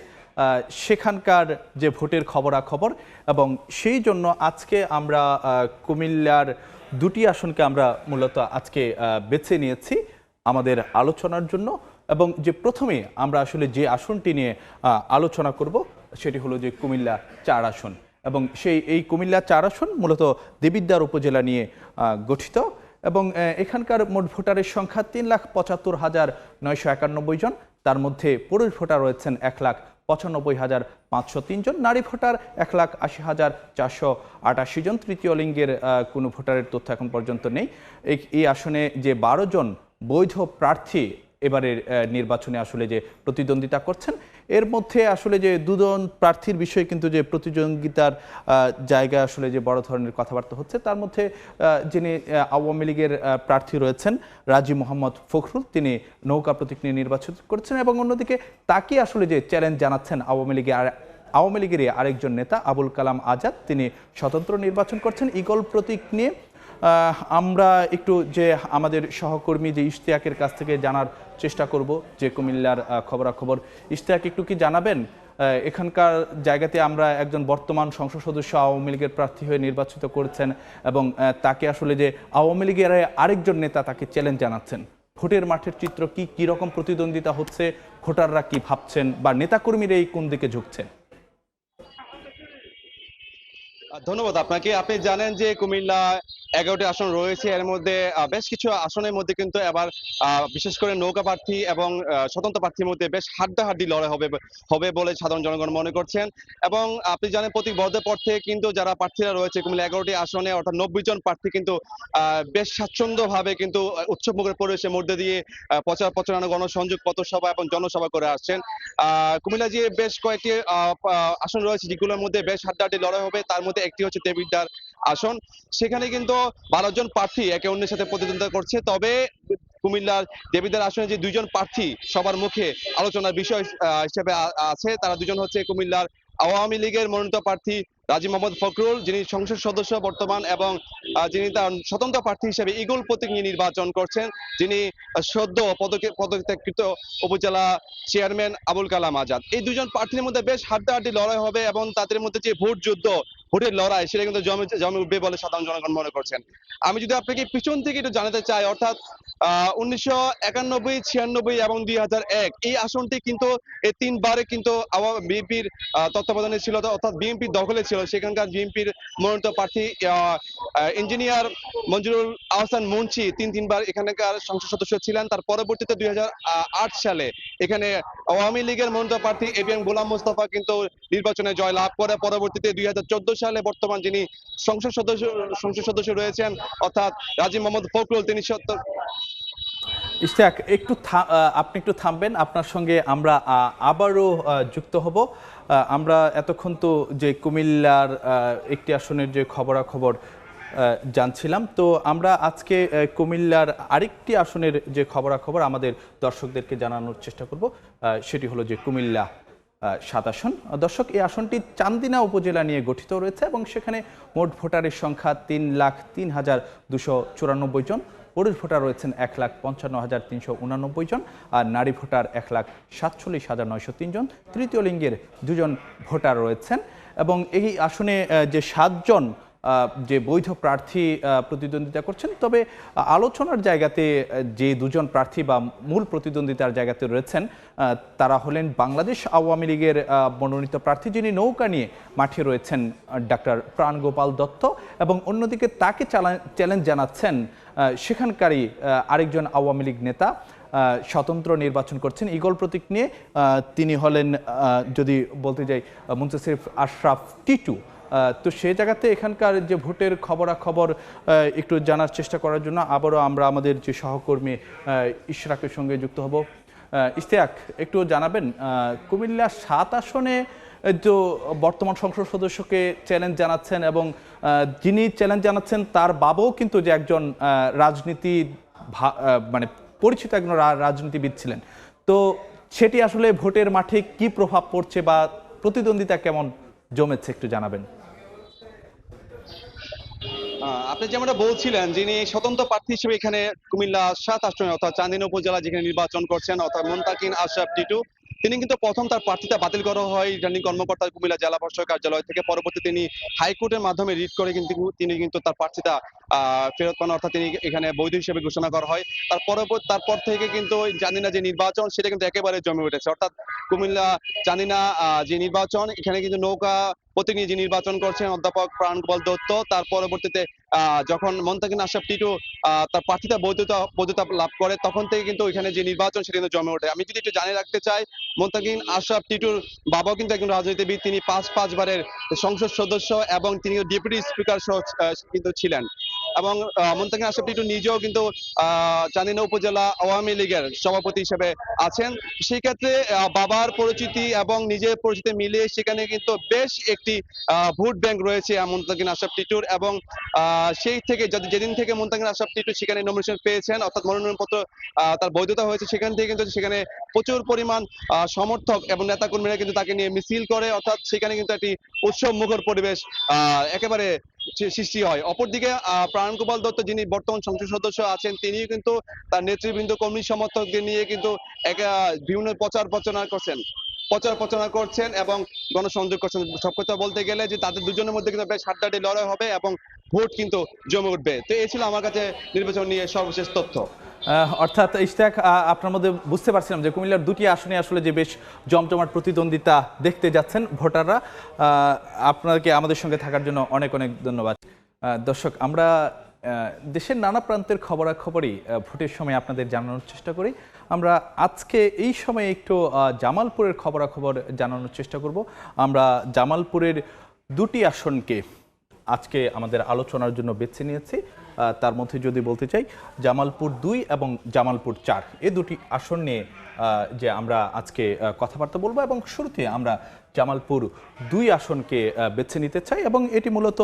S1: সেখানকার যে ভোটের খবরাখবর, এবং সেই জন্য আজকে আমরা কুমিল্লার 2টি আসনকে আমরা মূলত আজকে বেছে নিয়েছি আমাদের আলোচনার জন্য। এবং যে প্রথমে আমরা আসলে যে আসনটি নিয়ে আলোচনা করব সেটি হলো যে কুমিল্লা 4 আসন, এবং এই কুমিল্লা 4 আসন মূলত দেবিদ্বার উপজেলা নিয়ে গঠিত, এবং এখানকার মোট ভোটারের সংখ্যা 3,75,991 জন। তার মধ্যে পুরুষ ভোটার রয়েছেন 1,95,503 জন, নারী ভোটার 1,80,488 জন। তৃতীয় লিঙ্গের কোনো ভোটারের তথ্য এখন পর্যন্ত নেই। এই আসনে যে 12 জন বৈধ প্রার্থী এবারের নির্বাচনে আসলে যে প্রতিদ্বন্দ্বিতা করছেন, এর মধ্যে আসলে যে 2 জন প্রার্থীর বিষয়ে কিন্তু যে প্রতিযোগিতার জায়গা আসলে যে বড় ধরনের কথাবার্তা হচ্ছে, তার মধ্যে যিনি আওয়ামী লীগের প্রার্থী রয়েছেন রাজি মোহাম্মদ ফখরুল, তিনি নৌকা প্রতীক নিয়ে নির্বাচন করছেন, এবং অন্যদিকে তাকে আসলে যে চ্যালেঞ্জ জানাচ্ছেন আওয়ামী লীগের আরেকজন নেতা আবুল কালাম আজাদ, তিনি স্বতন্ত্র নির্বাচন করছেন ঈগল প্রতীক নিয়ে। আমরা একটু যে আমাদের সহকর্মী যে ইশতিয়াকের কাছ থেকে জানার চেষ্টা করব যে কুমিল্লার খবরাখবর। ইশতিয়াক, একটু কি জানাবেন এখানকার জায়গাতে আমরা একজন বর্তমান সংসদ সদস্য আওয়ামী লীগের প্রার্থী হয়ে নির্বাচিত করেছেন, এবং তাকে আসলে যে আওয়ামী লীগের আরেকজন নেতা তাকে চ্যালেঞ্জ জানাচ্ছেন, ভোটের মাঠের চিত্র কি রকম প্রতিদ্বন্দ্বিতা হচ্ছে, ভোটাররা কি ভাবছেন, বা নেতাকর্মীরা এই কোন দিকে ঝুঁকছেন?
S6: ধন্যবাদ আপনাকে। আপনি জানেন যে কুমিল্লা 11টি আসন রয়েছে, এর মধ্যে বেশ কিছু আসনের মধ্যে কিন্তু এবার বিশেষ করে নৌকা প্রার্থী এবং স্বতন্ত্র প্রার্থীর মধ্যে বেশ হাড্ডাহাড্ডি লড়াই হবে বলে সাধারণ জনগণ মনে করছেন। এবং আপনি জানেন প্রতি ভোটের পর থেকে কিন্তু যারা প্রার্থীরা রয়েছে কুমিল্লা 11টি আসনে অর্থাৎ 90 জন প্রার্থী কিন্তু বেশ স্বাচ্ছন্দ্যভাবে কিন্তু উৎসবমুখর পরিবেশের মধ্যে দিয়ে প্রচার প্রচারণা, গণসংযোগ, পথসভা এবং জনসভা করে আসছেন। কুমিল্লা যে বেশ কয়েকটি আসন রয়েছে যেগুলোর মধ্যে বেশ হাড্ডাহাড্ডি লড়াই হবে, তার মধ্যে একটি হচ্ছে দেবিদ্বার আসন। সেখানে কিন্তু 12 জন প্রার্থী একে অন্যের সাথে প্রতিদ্বন্দ্বিতা করছে। তবে কুমিল্লার দেবিদ্বার আসনে যে দুইজন প্রার্থী সবার মুখে আলোচনার বিষয় হিসেবে আছে, তারা দুজন হচ্ছে কুমিল্লার আওয়ামী লীগের মনোনীত প্রার্থী রাজী মোহাম্মদ ফখরুল, যিনি সংসদ সদস্য বর্তমান, এবং যিনি তার স্বতন্ত্র প্রার্থী হিসেবে ঈগল প্রতীক নিয়ে নির্বাচন করছেন, যিনি সদ্য পদত্যাগকৃত উপজেলা চেয়ারম্যান আবুল কালাম আজাদ। এই দুজন প্রার্থীর মধ্যে বেশ হাড্ডাহাড্ডি লড়াই হবে এবং তাদের মধ্যে যে ভোট যুদ্ধ, ভোটের লড়াই, সেটা কিন্তু জমে উঠবে বলে সাধারণ জনগণ মনে করছেন। আমি যদি আপনাকে পিছন থেকে একটু জানাতে চাই, অর্থাৎ 1991, 96 এবং 2001 এই আসনটি কিন্তু এই তিনবারে কিন্তু বিএনপির তত্ত্বাবধানে ছিল, অর্থাৎ বিএনপির দখলে ছিল। সেখানকার বিএনপির মনোনীত প্রার্থী ইঞ্জিনিয়ার মঞ্জুরুল আহসান মুন্সি তিনবার এখানকার সংসদ সদস্য ছিলেন। তার পরবর্তীতে 2008 সালে এখানে আওয়ামী লীগের মনোনীত প্রার্থী এবিএম গোলাম মোস্তফা কিন্তু নির্বাচনে জয় লাভ করে। পরবর্তীতে 2014 সালে বর্তমান যিনি সংসদ সদস্য রয়েছেন অর্থাৎ রাজী মোহাম্মদ ফখরুল, তিনি
S1: ইশতিয়াক, আপনি একটু থামবেন, আপনার সঙ্গে আমরা আবারও যুক্ত হব। আমরা এতক্ষণ তো যে কুমিল্লার একটি আসনের যে খবরাখবর জানছিলাম, তো আমরা আজকে কুমিল্লার আরেকটি আসনের যে খবরাখবর আমাদের দর্শকদেরকে জানানোর চেষ্টা করব। সেটি হলো যে কুমিল্লা 7 আসন। দর্শক, এই আসনটি চান্দিনা উপজেলা নিয়ে গঠিত রয়েছে এবং সেখানে মোট ভোটারের সংখ্যা 3,03,294 জন। পুরুষ ভোটার রয়েছেন 1,55,389 জন, আর নারী ভোটার 1,47,903 জন। তৃতীয় লিঙ্গের 2 জন ভোটার রয়েছেন এবং এই আসনে যে 7 জন যে বৈধ প্রার্থী প্রতিদ্বন্দ্বিতা করছেন, তবে আলোচনার জায়গাতে যে 2 জন প্রার্থী বা মূল প্রতিদ্বন্দ্বিতার জায়গাতে রয়েছেন তারা হলেন বাংলাদেশ আওয়ামী লীগের মনোনীত প্রার্থী, যিনি নৌকা নিয়ে মাঠে রয়েছেন ডাক্তার প্রাণগোপাল দত্ত, এবং অন্যদিকে তাকে চ্যালেঞ্জ জানাচ্ছেন সেখানকারই আরেকজন আওয়ামী লীগ নেতা, স্বতন্ত্র নির্বাচন করছেন ঈগল প্রতীক নিয়ে। তিনি হলেন, যদি বলতে যাই, মুনতাসির আশরাফ টিটু। তো সেই জায়গাতে এখানকার যে ভোটের খবরাখবর একটু জানার চেষ্টা করার জন্য আবারও আমরা আমাদের যে সহকর্মী ইশরাকের সঙ্গে যুক্ত হব। ইশতিয়াক, একটু জানাবেন কুমিল্লা 7 আসনে যে বর্তমান সংসদ সদস্যকে চ্যালেঞ্জ জানাচ্ছেন এবং যিনি চ্যালেঞ্জ জানাচ্ছেন তার বাবাও কিন্তু যে একজন রাজনীতি মানে পরিচিত একজন রাজনীতিবিদ ছিলেন, তো সেটি আসলে ভোটের মাঠে কি প্রভাব পড়ছে বা প্রতিদ্বন্দ্বিতা কেমন জমেছে একটু জানাবেন।
S6: আপনি যেমনটা বলছিলেন, যিনি স্বতন্ত্র প্রার্থী হিসেবে এখানে কুমিল্লা 7 আসনে অর্থাৎ চান্দিনা উপজেলা যেখানে নির্বাচন করছেন অর্থাৎ মুনতাকিন আশরাফ টিটু, তিনি কিন্তু প্রথম তার প্রার্থিতা বাতিল করা হয় রিটার্নিং কর্মকর্তা কুমিল্লা জেলা পরিষদ কার্যালয় থেকে। পরবর্তী তিনি হাইকোর্টের মাধ্যমে রিট করে তিনি কিন্তু তার প্রার্থিতা ফেরত পান, অর্থাৎ তিনি এখানে বৈধ হিসেবে ঘোষণা করা হয়। তারপর থেকে কিন্তু চান্দিনা যে নির্বাচন সেটা কিন্তু একেবারে জমে উঠেছে, অর্থাৎ কুমিল্লা চান্দিনা যে নির্বাচন, এখানে কিন্তু নৌকা প্রতীক নিয়ে যে নির্বাচন করছেন অধ্যাপক প্রাণগোপাল দত্ত। তার পরবর্তীতে যখন মুনতাকিন আশরাফ টিটু তার প্রার্থিতা বৈধতা লাভ করে, তখন থেকে কিন্তু এখানে যে নির্বাচন সেটা কিন্তু জমে ওঠে। আমি যদি একটু জানিয়ে রাখতে চাই, মুনতাকিন আশরাফ টিটুর বাবাও কিন্তু একজন রাজনীতিবিদ, তিনি 5 বারের সংসদ সদস্য এবং তিনি ডেপুটি স্পিকার কিন্তু ছিলেন। এবং মুনতাকিন আশরাফ টিটু নিজেও কিন্তু চান্দিনা উপজেলা আওয়ামী লীগের সভাপতি হিসেবে আছেন। সেই ক্ষেত্রে বাবার পরিচিতি এবং নিজের পরিচিতি মিলিয়ে সেখানে কিন্তু বেশ একটি ভোট ব্যাংক রয়েছে মুনতাকিন আশরাফ টিটুর। এবং সেই থেকে যেদিন থেকে মুনতাকিন আশরাফ টিটু সেখানে নমিনেশন পেয়েছেন অর্থাৎ মনোনয়নপত্র তার বৈধতা হয়েছে, সেখান থেকে কিন্তু সেখানে প্রচুর পরিমাণ সমর্থক এবং নেতাকর্মীরা কিন্তু তাকে নিয়ে মিছিল করে, অর্থাৎ সেখানে কিন্তু একটি উৎসব মুখর পরিবেশ একেবারে সৃষ্টি হয়। অপরদিকে প্রাণগোপাল দত্ত, যিনি বর্তমান সংসদ সদস্য আছেন, তিনি কিন্তু তার নেতৃবৃন্দ কর্মী সমর্থকদের নিয়ে কিন্তু বিভিন্ন প্রচার প্রচারণা করছেন এবং গণসংযোগ করছেন। সব কথা বলতে গেলে যে তাদের দুজনের মধ্যে কিন্তু বেশ হাড্ডাহাড্ডি লড়াই হবে এবং ভোট কিন্তু জমে উঠবে। তো এই ছিল আমার কাছে নির্বাচন নিয়ে সর্বশেষ তথ্য।
S1: অর্থাৎ ইশতিয়াক, আপনার মধ্যে বুঝতে পারছিলাম যে কুমিল্লার দুটি আসনে আসলে যে বেশ জমজমাট প্রতিদ্বন্দ্বিতা দেখতে যাচ্ছেন ভোটাররা। আপনাকে আমাদের সঙ্গে থাকার জন্য অনেক অনেক ধন্যবাদ। দর্শক, আমরা দেশের নানা প্রান্তের খবরাখবরই ভোটের সময় আপনাদের জানানোর চেষ্টা করি। আমরা আজকে এই সময়ে একটু জামালপুরের খবরাখবর জানানোর চেষ্টা করব। আমরা জামালপুরের দুটি আসনকে আজকে আমাদের আলোচনার জন্য বেছে নিয়েছি। তার মধ্যে যদি বলতে চাই, জামালপুর 2 এবং জামালপুর 4 এই দুটি আসন নিয়ে যে আমরা আজকে কথাবার্তা বলবো, এবং শুরুতে আমরা জামালপুর 2 আসনকে বেছে নিতে চাই, এবং এটি মূলত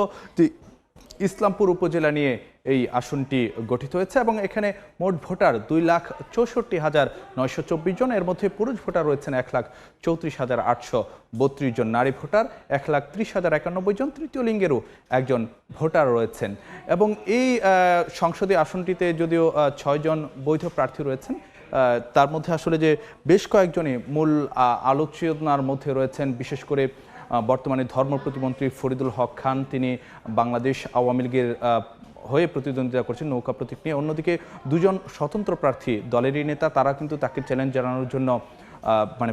S1: ইসলামপুর উপজেলা নিয়ে এই আসনটি গঠিত হয়েছে, এবং এখানে মোট ভোটার 2,64,924 জন। এর মধ্যে পুরুষ ভোটার রয়েছেন 1,34,832 জন, নারী ভোটার 1,30,091 জন, তৃতীয় লিঙ্গেরও একজন ভোটার রয়েছেন। এবং এই সংসদীয় আসনটিতে যদিও 6 জন বৈধ প্রার্থী রয়েছেন, তার মধ্যে আসলে যে বেশ কয়েকজনই মূল আলোচনার মধ্যে রয়েছেন। বিশেষ করে বর্তমানে ধর্ম প্রতিমন্ত্রী ফরিদুল হক খান, তিনি বাংলাদেশ আওয়ামী লীগের হয়ে প্রতিদ্বন্দ্বিতা করছেন নৌকা প্রতীক নিয়ে। অন্যদিকে 2 জন স্বতন্ত্র প্রার্থী দলেরই নেতা, তারা কিন্তু তাকে চ্যালেঞ্জ জানানোর জন্য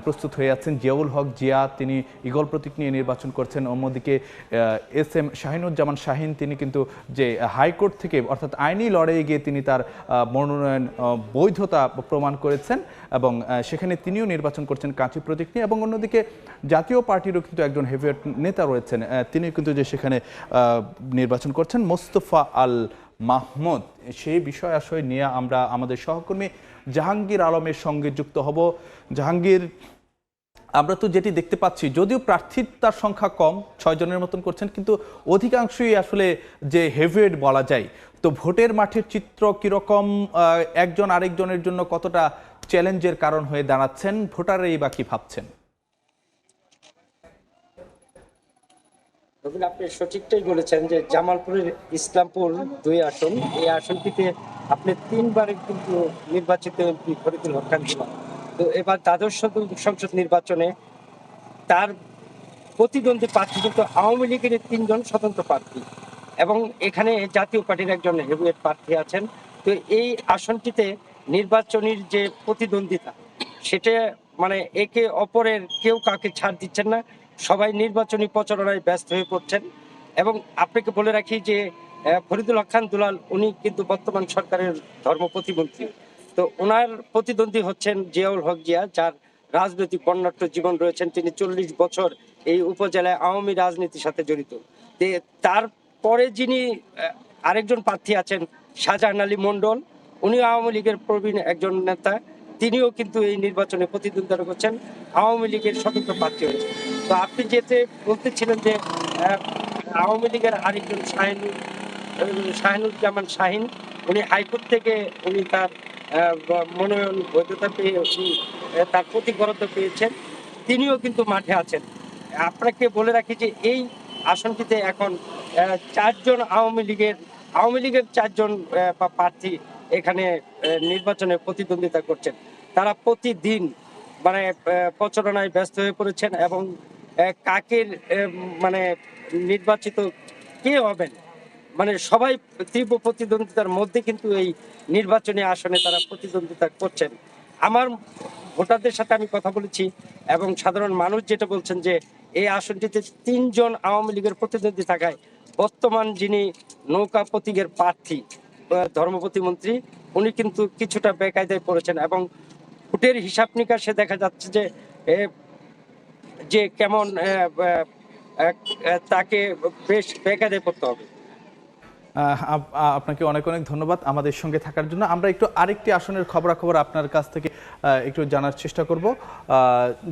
S1: প্রস্তুত হয়ে আছেন। জিয়াউল হক জিয়া, তিনি ঈগল প্রতীক নিয়ে নির্বাচন করছেন। অন্যদিকে SM শাহিনুজ্জামান শাহিন, তিনি কিন্তু যে হাইকোর্ট থেকে অর্থাৎ আইনি লড়াইয়ে গিয়ে তিনি তার মনোনয়ন বৈধতা প্রমাণ করেছেন, এবং সেখানে তিনিও নির্বাচন করছেন কাঁচি প্রতীক নিয়ে। এবং অন্যদিকে জাতীয় পার্টিরও কিন্তু একজন হেভিওয়েট নেতা রয়েছেন, তিনি কিন্তু যে সেখানে নির্বাচন করছেন, মোস্তফা আল মাহমুদ। সেই বিষয় আসলে নিয়ে আমরা আমাদের সহকর্মী জাহাঙ্গীর আলমের সঙ্গে যুক্ত হব। জাহাঙ্গীর, আমরা তো যেটি দেখতে পাচ্ছি, যদিও প্রার্থীর সংখ্যা কম, 6 জনের মতন করছেন, কিন্তু অধিকাংশই আসলে যে হেভিওয়েট বলা যায়। তো ভোটের মাঠের চিত্র কিরকম, একজন আরেকজনের জন্য কতটা চ্যালেঞ্জের কারণ হয়ে দাঁড়াচ্ছেন, ভোটাররাই বা কি ভাবছেন?
S7: রবিন, আপনি সঠিকটাই বলেছেন যে জামালপুরের ইসলামপুর 2 আসন, এই আসনটিতে আপনি 3 বারের কিন্তু নির্বাচিত এমপি ফরিদুল হক খান ছিলেন। তো এবার দ্বাদশ সংসদ নির্বাচনে তার প্রতিদ্বন্দ্বী প্রার্থী কিন্তু আওয়ামী লীগের 3 জন স্বতন্ত্র প্রার্থী, এবং এখানে জাতীয় পার্টির একজন হেভিওয়েট প্রার্থী আছেন। তো এই আসনটিতে নির্বাচনের যে প্রতিদ্বন্দ্বিতা, সেটা একে অপরের কেউ কাউকে ছাড় দিচ্ছেন না, সবাই নির্বাচনী প্রচারণায় ব্যস্ত হয়ে পড়ছেন। এবং আপনাকে বলে রাখি যে ফরিদুল হক খান দুলাল, উনি কিন্তু বর্তমান সরকারের ধর্ম প্রতিমন্ত্রী। তো ওনার প্রতিদ্বন্দ্বী হচ্ছেন জিয়াউল হক জিয়া, যার রাজনৈতিক বর্ণাঢ্য জীবন রয়েছেন। তিনি 40 বছর এই উপজেলায় আওয়ামী রাজনীতির সাথে জড়িত। তারপরে যিনি আরেকজন প্রার্থী আছেন শাহজাহান আলী মন্ডল, উনি আওয়ামী লীগের প্রবীণ একজন নেতা, তিনিও কিন্তু এই নির্বাচনে প্রতিদ্বন্দ্বিতা করছেন, আওয়ামী লীগের স্বতন্ত্র প্রার্থী হয়েছে। তো আপনি যেতে বলতেছিলেন যে আওয়ামী লীগের আরেকজন শাহিনুজ্জামান শাহিন, উনি হাইকোর্ট থেকে উনি তার মনোনয়ন বৈধতা পেয়ে তার প্রতীক বরাদ্দ পেয়েছেন, তিনিও কিন্তু মাঠে আছেন। আপনাকে বলে রাখি যে এই আসনটিতে এখন 4 জন আওয়ামী লীগের 4 জন প্রার্থী এখানে নির্বাচনে প্রতিদ্বন্দ্বিতা করছেন। তারা প্রতিদিন প্রচারণায় ব্যস্ত হয়ে পড়েছেন, এবং কাকের নির্বাচিত কে হবেন, সবাই তীব্র প্রতিদ্বন্দ্বিতার মধ্যে কিন্তু এই নির্বাচনী আসনে তারা প্রতিদ্বন্দ্বিতা করছেন। আমার ভোটারদের সাথে আমি কথা বলেছি, এবং সাধারণ মানুষ যেটা বলছেন যে এই আসনটিতে 3 জন আওয়ামী লীগের প্রতিদ্বন্দ্বী থাকায় বর্তমান যিনি নৌকা প্রতীকের প্রার্থী ধর্ম প্রতিমন্ত্রী, উনি কিন্তু কিছুটা বেকায়দায় পড়েছেন। এবং ভোটের হিসাব নিকাশে দেখা যাচ্ছে যে কেমন তাকে বেশ বেকায়দায় পড়তে হবে।
S1: আপনাকে অনেক অনেক ধন্যবাদ আমাদের সঙ্গে থাকার জন্য। আমরা একটু আরেকটি আসনের খবরাখবর আপনার কাছ থেকে একটু জানার চেষ্টা করব।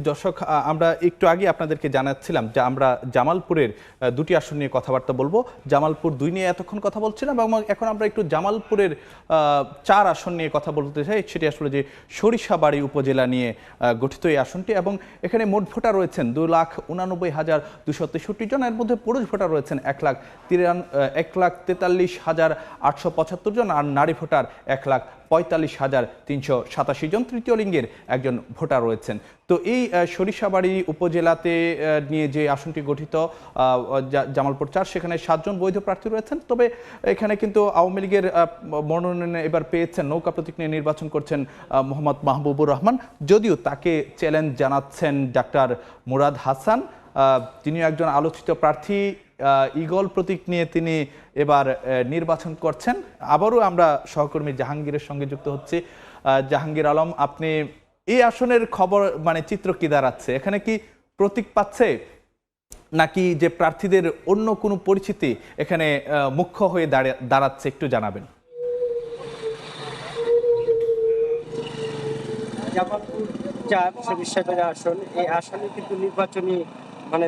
S1: দর্শক, আমরা একটু আগে আপনাদেরকে জানাচ্ছিলাম যে আমরা জামালপুরের 2টি আসন নিয়ে কথাবার্তা বলবো। জামালপুর 2 নিয়ে এতক্ষণ কথা বলছিলাম, এবং এখন আমরা একটু জামালপুরের 4 আসন নিয়ে কথা বলতে চাই। সেটি আসলে যে সরিষাবাড়ি উপজেলা নিয়ে গঠিত এই আসনটি, এবং এখানে মোট ভোটার রয়েছেন 2,89,263 জন। এর মধ্যে পুরুষ ভোটার রয়েছেন 1,43,000 45,875 জন, আর নারী ভোটার 1,45,387 জন, তৃতীয় লিঙ্গের একজন ভোটার রয়েছেন। তো এই সরিষাবাড়ি উপজেলাতে নিয়ে যে আসনটি গঠিত জামালপুর 4, সেখানে 7 জন বৈধ প্রার্থী রয়েছেন। তবে এখানে কিন্তু আওয়ামী লীগের মনোনয়ন এবার পেয়েছেন, নৌকা প্রতীক নিয়ে নির্বাচন করছেন মোহাম্মদ মাহবুবুর রহমান, যদিও তাকে চ্যালেঞ্জ জানাচ্ছেন ডাক্তার মুরাদ হাসান। তিনি একজন আলোচিত প্রার্থী, ঈগল প্রতীক নিয়ে তিনি এবার নির্বাচন করছেন। আবারও আমরা সহকর্মী জাহাঙ্গীরের সঙ্গে যুক্ত হচ্ছি। জাহাঙ্গীর আলম, আপনি এই আসনের খবর মানে চিত্র কি দাঁড়াচ্ছে? এখানে কি প্রতীক পাচ্ছে নাকি যে প্রার্থীদের অন্য কোনো পরিচিতি এখানে মুখ্য হয়ে দাঁড়াচ্ছে, একটু জানাবেন।
S7: জামালপুর 4 সরিষাবাড়ি আসন, এই আসনে কিন্তু নির্বাচনী মানে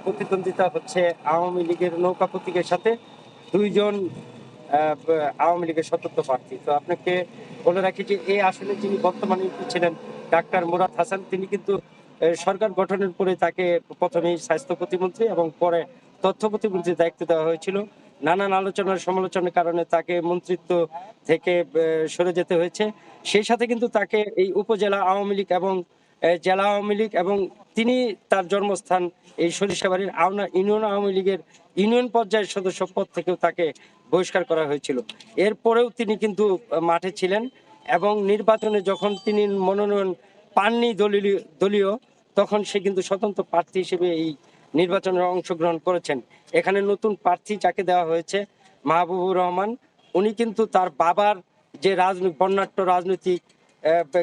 S7: প্রতিদ্বন্দ্বিতা হচ্ছে আওয়ামী লীগের নৌকা প্রতীকের সাথে 2 জন আওয়ামী লীগের স্বতন্ত্র প্রার্থী। তো আপনাকে বলে রাখি যে এই আসনে যিনি বর্তমানে এমপি ছিলেন ডাক্তার মুরাদ হাসান, তিনি কিন্তু সরকার গঠনের পরে তাকে প্রথমেই স্বাস্থ্য প্রতিমন্ত্রী এবং পরে তথ্য প্রতিমন্ত্রীর দায়িত্ব দেওয়া হয়েছিল। নানান আলোচনার সমালোচনার কারণে তাকে মন্ত্রিত্ব থেকে সরে যেতে হয়েছে। সেই সাথে কিন্তু তাকে এই উপজেলা আওয়ামী লীগ এবং জেলা আওয়ামী লীগ এবং তিনি তার জন্মস্থান এই সরিষাবাড়ির ইউনিয়ন আওয়ামী লীগের ইউনিয়ন পর্যায়ের সদস্য পদ থেকেও তাকে বহিষ্কার করা হয়েছিল। এরপরেও তিনি কিন্তু মাঠে ছিলেন এবং নির্বাচনে যখন তিনি মনোনয়ন পাননি দলীয়, তখন সে কিন্তু স্বতন্ত্র প্রার্থী হিসেবে এই নির্বাচনে অংশগ্রহণ করেছেন। এখানে নতুন প্রার্থী যাকে দেওয়া হয়েছে মাহবুবুর রহমান, উনি কিন্তু তার বাবার যে বর্ণাঢ্য রাজনৈতিক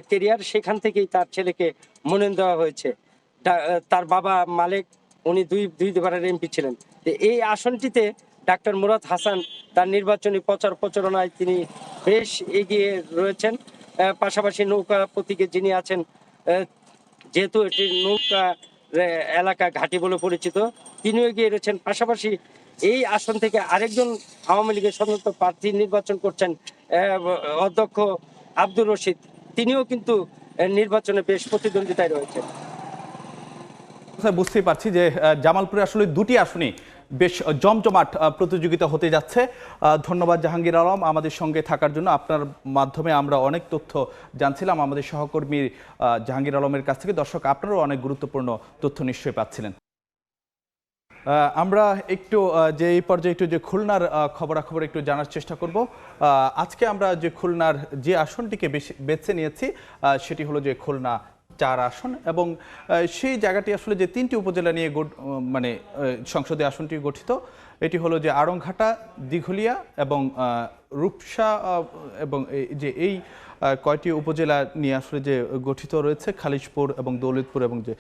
S7: কেরিয়ার, সেখান থেকেই তার ছেলেকে মনোনয়ন দেওয়া হয়েছে। তার বাবা মালেক, উনি দুইবারের এমপি ছিলেন। এই আসনটিতে ডাক্তার মুরাদ হাসান তার নির্বাচনী প্রচারণায় তিনি বেশ এগিয়ে রয়েছেন। পাশাপাশি নৌকা প্রতীকে যিনি আছেন, যেহেতু এটি নৌকা এলাকা ঘাঁটি বলে পরিচিত, তিনিও এগিয়ে রয়েছেন। পাশাপাশি এই আসন থেকে আরেকজন আওয়ামী লীগের স্বতন্ত্র প্রার্থী নির্বাচন করছেন অধ্যক্ষ আব্দুর রশিদ, তিনিও কিন্তু নির্বাচনে বেশ প্রতিদ্বন্দ্বিতায় রয়েছেন।
S1: বুঝতেই পারছি যে জামালপুরে আসলে 2টি আসনই বেশ জমজমাট প্রতিযোগিতা হতে যাচ্ছে। ধন্যবাদ জাহাঙ্গীর আলম আমাদের সঙ্গে থাকার জন্য। আপনার মাধ্যমে আমরা অনেক তথ্য জানছিলাম আমাদের সহকর্মী জাহাঙ্গীর আলমের কাছ থেকে। দর্শক, আপনারাও অনেক গুরুত্বপূর্ণ তথ্য নিশ্চয়ই পাচ্ছিলেন। আমরা একটু যে এই পর্যায়ে একটু যে খুলনার খবরাখবর একটু জানার চেষ্টা করব। আজকে আমরা যে খুলনার যে আসনটিকে বেছে নিয়েছি সেটি হলো যে খুলনা 4 আসন, এবং সেই জায়গাটি আসলে যে 3টি উপজেলা নিয়ে মানে সংসদীয় আসনটি গঠিত। এটি হলো যে আড়ংঘাটা, দিঘলিয়া এবং রূপসা, এবং যে এই কয়টি উপজেলা নিয়ে আসলে যে গঠিত রয়েছে, খালিশপুর এবং দৌলতপুর এবং যে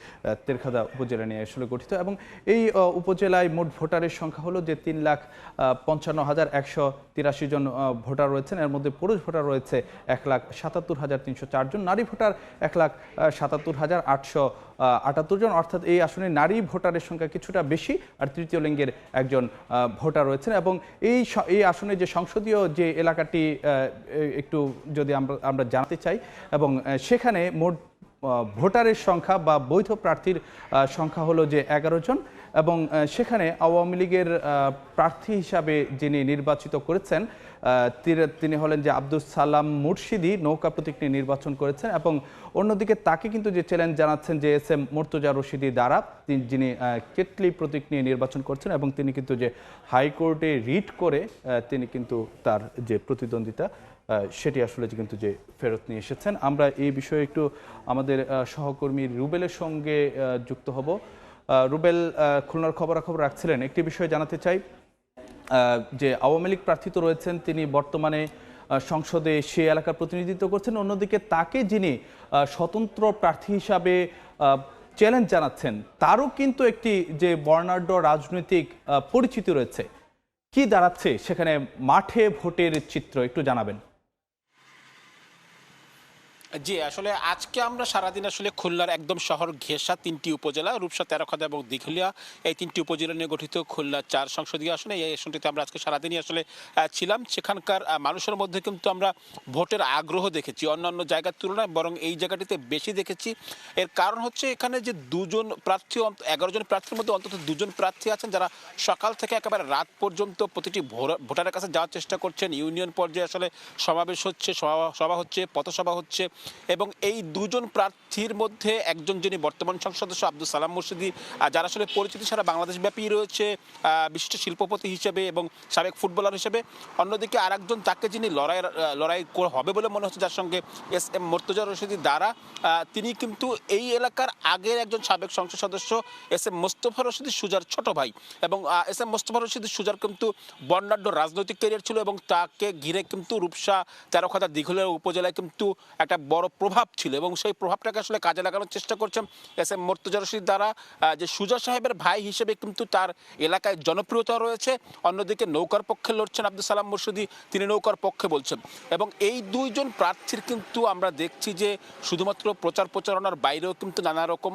S1: তেরখাদা উপজেলা নিয়ে আসলে গঠিত। এবং এই উপজেলায় মোট ভোটারের সংখ্যা হলো যে 3,55,183 জন ভোটার রয়েছেন। এর মধ্যে পুরুষ ভোটার রয়েছে 1,77,304 জন, নারী ভোটার 1,77,878 জন। অর্থাৎ এই আসনে নারী ভোটারের সংখ্যা কিছুটা বেশি, আর তৃতীয় লিঙ্গের একজন ভোটার রয়েছেন। এবং এই আসনে যে সংসদীয় যে এলাকাটি একটু যদি আমরা জানতে চাই, এবং সেখানে মোট ভোটারের সংখ্যা বা বৈধ প্রার্থীর সংখ্যা হলো যে 11 জন, এবং সেখানে আওয়ামী লীগের প্রার্থী হিসাবে যিনি নির্বাচিত করেছেন তিনি হলেন যে আব্দুস সালাম মুর্শিদি, নৌকা প্রতীক নিয়ে নির্বাচন করেছেন। এবং অন্যদিকে তাকে কিন্তু যে চ্যালেঞ্জ জানাচ্ছেন যে এস এম মুর্তজা রশিদি দ্বারা, যিনি কেটলি প্রতীক নিয়ে নির্বাচন করছেন, এবং তিনি কিন্তু যে হাইকোর্টে রিট করে তিনি কিন্তু তার যে প্রতিদ্বন্দ্বিতা সেটি আসলে কিন্তু যে ফেরত নিয়ে এসেছেন। আমরা এই বিষয়ে একটু আমাদের সহকর্মী রুবেলের সঙ্গে যুক্ত হব। রুবেল, খুলনার খবরাখবর রাখছিলেন, একটি বিষয় জানাতে চাই যে আওয়ামী লীগ প্রার্থী তো রয়েছেন, তিনি বর্তমানে সংসদে সে এলাকার প্রতিনিধিত্ব করছেন। অন্যদিকে তাকে যিনি স্বতন্ত্র প্রার্থী হিসাবে চ্যালেঞ্জ জানাচ্ছেন, তারও কিন্তু একটি যে বর্ণাঢ্য রাজনৈতিক পরিচিতি রয়েছে। কি দাঁড়াচ্ছে সেখানে মাঠে ভোটের চিত্র, একটু জানাবেন।
S8: জি, আসলে আজকে আমরা সারাদিন আসলে খুলনার একদম শহর ঘেঁষা ৩টি উপজেলা রূপসা, তেরোখাদা এবং দিঘলিয়া, এই 3টি উপজেলা নিয়ে গঠিত খুলনা 4 সংসদীয় আসনে এই আসনটিতে আমরা আজকে সারাদিনই আসলে ছিলাম। সেখানকার মানুষের মধ্যে কিন্তু আমরা ভোটের আগ্রহ দেখেছি অন্যান্য জায়গার তুলনায়, বরং এই জায়গাটিতে বেশি দেখেছি। এর কারণ হচ্ছে এখানে যে 2জন প্রার্থী, 11 জন প্রার্থীর মধ্যে অন্তত 2জন প্রার্থী আছেন যারা সকাল থেকে একেবারে রাত পর্যন্ত প্রতিটি ভোটারের কাছে যাওয়ার চেষ্টা করছেন। ইউনিয়ন পর্যায়ে আসলে সমাবেশ হচ্ছে, সভা হচ্ছে, পথসভা হচ্ছে, এবং এই 2জন প্রার্থীর মধ্যে একজন যিনি বর্তমান সংসদ সদস্য আব্দুল সালাম মুর্শিদি, যারা আসলে পরিচিতি সারা বাংলাদেশ ব্যাপী রয়েছে বিশিষ্ট শিল্পপতি হিসেবে এবং সাবেক ফুটবলার হিসেবে। অন্যদিকে আরেকজন তাকে যিনি লড়াই হবে বলে মনে হচ্ছে, যার সঙ্গে SM মুর্তজা রশিদি দ্বারা, তিনি কিন্তু এই এলাকার আগের একজন সাবেক সংসদ সদস্য SM মোস্তফা রশিদি সুজার ছোট ভাই, এবং SM মোস্তফা রশিদি সুজার কিন্তু বর্ণাঢ্য রাজনৈতিক ক্যারিয়ার ছিল এবং তাকে ঘিরে কিন্তু রূপসা, তেরোখাদা, দিঘলিয়া উপজেলায় কিন্তু একটা বড় প্রভাব ছিল, এবং সেই প্রভাবটাকে আসলে কাজে লাগানোর চেষ্টা করছেন SM মুর্তজা রশিদ দ্বারা, যে সুজা সাহেবের ভাই হিসেবে কিন্তু তার এলাকায় জনপ্রিয়তা রয়েছে। অন্যদিকে নৌকার পক্ষে লড়ছেন আব্দুল সালাম মুর্শিদি, তিনি নৌকার পক্ষে বলছেন। এবং এই 2জন প্রার্থীর কিন্তু আমরা দেখছি যে শুধুমাত্র প্রচারণার বাইরেও কিন্তু নানা রকম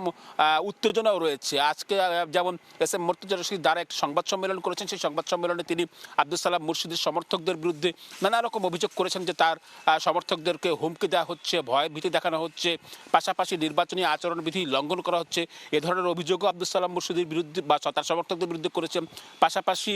S8: উত্তেজনাও রয়েছে। আজকে যেমন SM মুর্তজা রশিদ দ্বারা একটি সংবাদ সম্মেলন করেছেন, সেই সংবাদ সম্মেলনে তিনি আব্দুল সালাম মুর্শিদের সমর্থকদের বিরুদ্ধে নানা রকম অভিযোগ করেছেন যে তার সমর্থকদেরকে হুমকি দেওয়া হচ্ছে, ভয় ভীতি দেখানো হচ্ছে, পাশাপাশি নির্বাচনী আচরণবিধি লঙ্ঘন করা হচ্ছে, এ ধরনের অভিযোগও আব্দুল সালাম মুর্শিদের বিরুদ্ধে বা তার সমর্থকদের বিরুদ্ধে করেছেন। পাশাপাশি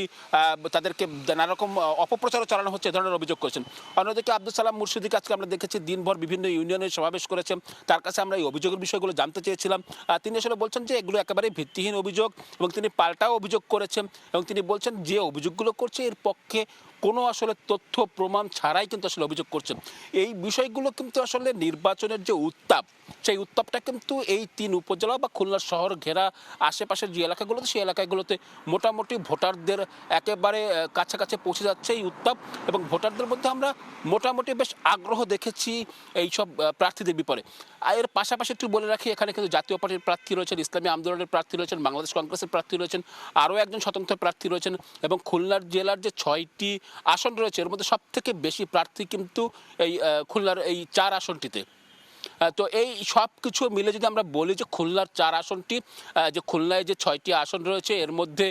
S8: তাদেরকে নানা রকম অপপ্রচারও চালানো হচ্ছে, এ ধরনের অভিযোগ করেছেন। অন্যদিকে আব্দুল সালাম মুর্শিদিকে আজকে আমরা দেখেছি দিনভর বিভিন্ন ইউনিয়নে সমাবেশ করেছেন। তার কাছে আমরা এই অভিযোগের বিষয়গুলো জানতে চেয়েছিলাম। তিনি আসলে বলছেন যে এগুলো একেবারে ভিত্তিহীন অভিযোগ, এবং তিনি পাল্টাও অভিযোগ করেছেন, এবং তিনি বলছেন যে অভিযোগগুলো করছে এর পক্ষে কোনো আসলে তথ্য প্রমাণ ছাড়াই কিন্তু আসলে অভিযোগ করছেন। এই বিষয়গুলো কিন্তু আসলে নির্বাচনের যে উত্তাপ, সেই উত্তাপটা কিন্তু এই 3 উপজেলা বা খুলনা শহর ঘেরা আশেপাশের যে এলাকাগুলোতে, সেই এলাকাগুলোতে মোটামুটি ভোটারদের একেবারে কাছাকাছি পৌঁছে যাচ্ছে এই উত্তাপ, এবং ভোটারদের মধ্যে আমরা মোটামুটি বেশ আগ্রহ দেখেছি এইসব প্রার্থীদের বিপরে। এর পাশাপাশি একটু বলে রাখি, এখানে কিন্তু জাতীয় পার্টির প্রার্থী রয়েছেন, ইসলামী আন্দোলনের প্রার্থী রয়েছেন, বাংলাদেশ কংগ্রেসের প্রার্থী রয়েছেন, আরও একজন স্বতন্ত্র প্রার্থী রয়েছেন, এবং খুলনার জেলার যে 6টি আসন রয়েছে এর মধ্যে সবথেকে বেশি প্রার্থী কিন্তু এই খুলনার এই 4 আসনটিতে। তো এই সব কিছু মিলে যদি আমরা বলি যে খুলনার 4 আসনটি, যে খুলনায় যে 6টি আসন রয়েছে এর মধ্যে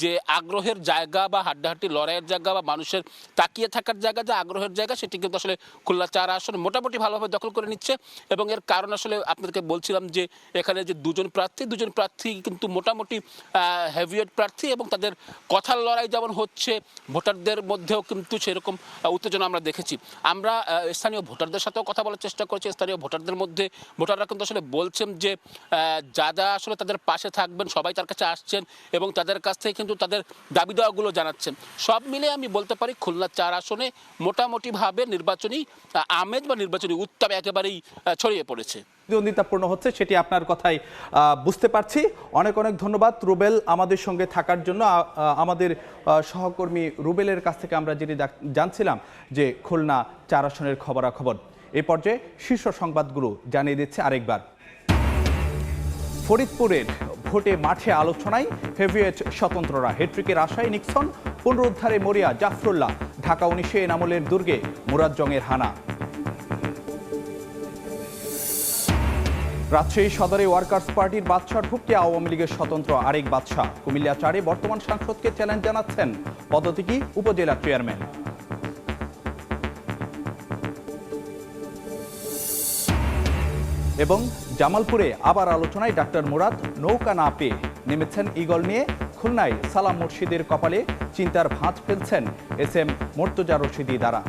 S8: যে আগ্রহের জায়গা বা হাড্ডাহাড্ডি লড়াইয়ের জায়গা বা মানুষের তাকিয়ে থাকার জায়গা, যে আগ্রহের জায়গা, সেটি কিন্তু আসলে খুলনা 4 আসন মোটামুটি ভালোভাবে দখল করে নিচ্ছে। এবং এর কারণ আসলে আপনাদেরকে বলছিলাম যে এখানে যে 2জন প্রার্থী কিন্তু মোটামুটি হেভিওয়েট প্রার্থী, এবং তাদের কথার লড়াই যেমন হচ্ছে, ভোটারদের মধ্যেও কিন্তু সেরকম উত্তেজনা আমরা দেখেছি। আমরা স্থানীয় ভোটারদের সাথেও কথা বলার চেষ্টা করেছি। স্থানীয় ভোটারদের মধ্যে ভোটাররা কিন্তু আসলে বলছেন যে যারা আসলে তাদের পাশে থাকবেন সবাই তার কাছে আসছেন, এবং তাদের কাছ থেকে কিন্তু তাদের দাবি দেওয়াগুলো জানাচ্ছেন। সব মিলে আমি বলতে পারি খুলনা 4 আসনে মোটামুটিভাবে নির্বাচনী আমেজ বা নির্বাচনী উত্তাপ একেবারেই ছড়িয়ে পড়েছে।
S1: প্রতিদ্বন্দ্বিতাপূর্ণ হচ্ছে সেটি আপনার কথাই বুঝতে পারছি। অনেক ধন্যবাদ রুবেল আমাদের সঙ্গে থাকার জন্য। আমাদের সহকর্মী রুবেলের কাছ থেকে আমরা যেটি জানছিলাম যে খুলনা 4 আসনের খবরাখবর। এই পর্যায়ে শীর্ষ সংবাদগুলো জানিয়ে দিচ্ছে আরেকবার। ফরিদপুরের ভোটে মাঠে আলোচনায় হেভিওয়েট স্বতন্ত্ররা, হ্যাট্রিকের আশায় নিক্সন, পুনরুদ্ধারে মরিয়া জাফরুল্লাহ, ঢাকা 19 এনামুলের দুর্গে মুরাদ জংয়ের হানা। রাজশাহী সদরে ওয়ার্কার্স পার্টির বাদশার ঢুকতে আওয়ামী লীগের স্বতন্ত্র আরেক বাদশা, কুমিল্লা 4-এ বর্তমান সাংসদকে চ্যালেঞ্জ জানাচ্ছেন পদ্ধতি উপজেলা চেয়ারম্যান। এবং জামালপুরে আবার আলোচনায় ডাক্তার মুরাদ, নৌকা না পেয়ে নেমেছেন ঈগল নিয়ে। খুলনায় সালাম মুর্শিদের কপালে চিন্তার ভাঁজ ফেলছেন SM মুর্তজা রশিদি দ্বারা।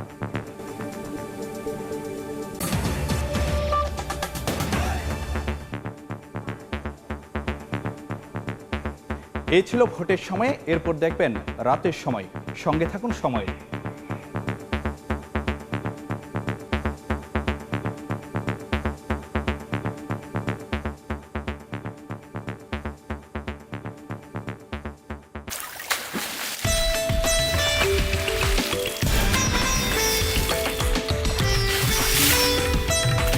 S1: এই ছিল ভোটের সময়, এরপর দেখবেন রাতের সময়। সঙ্গে থাকুন সময়ে।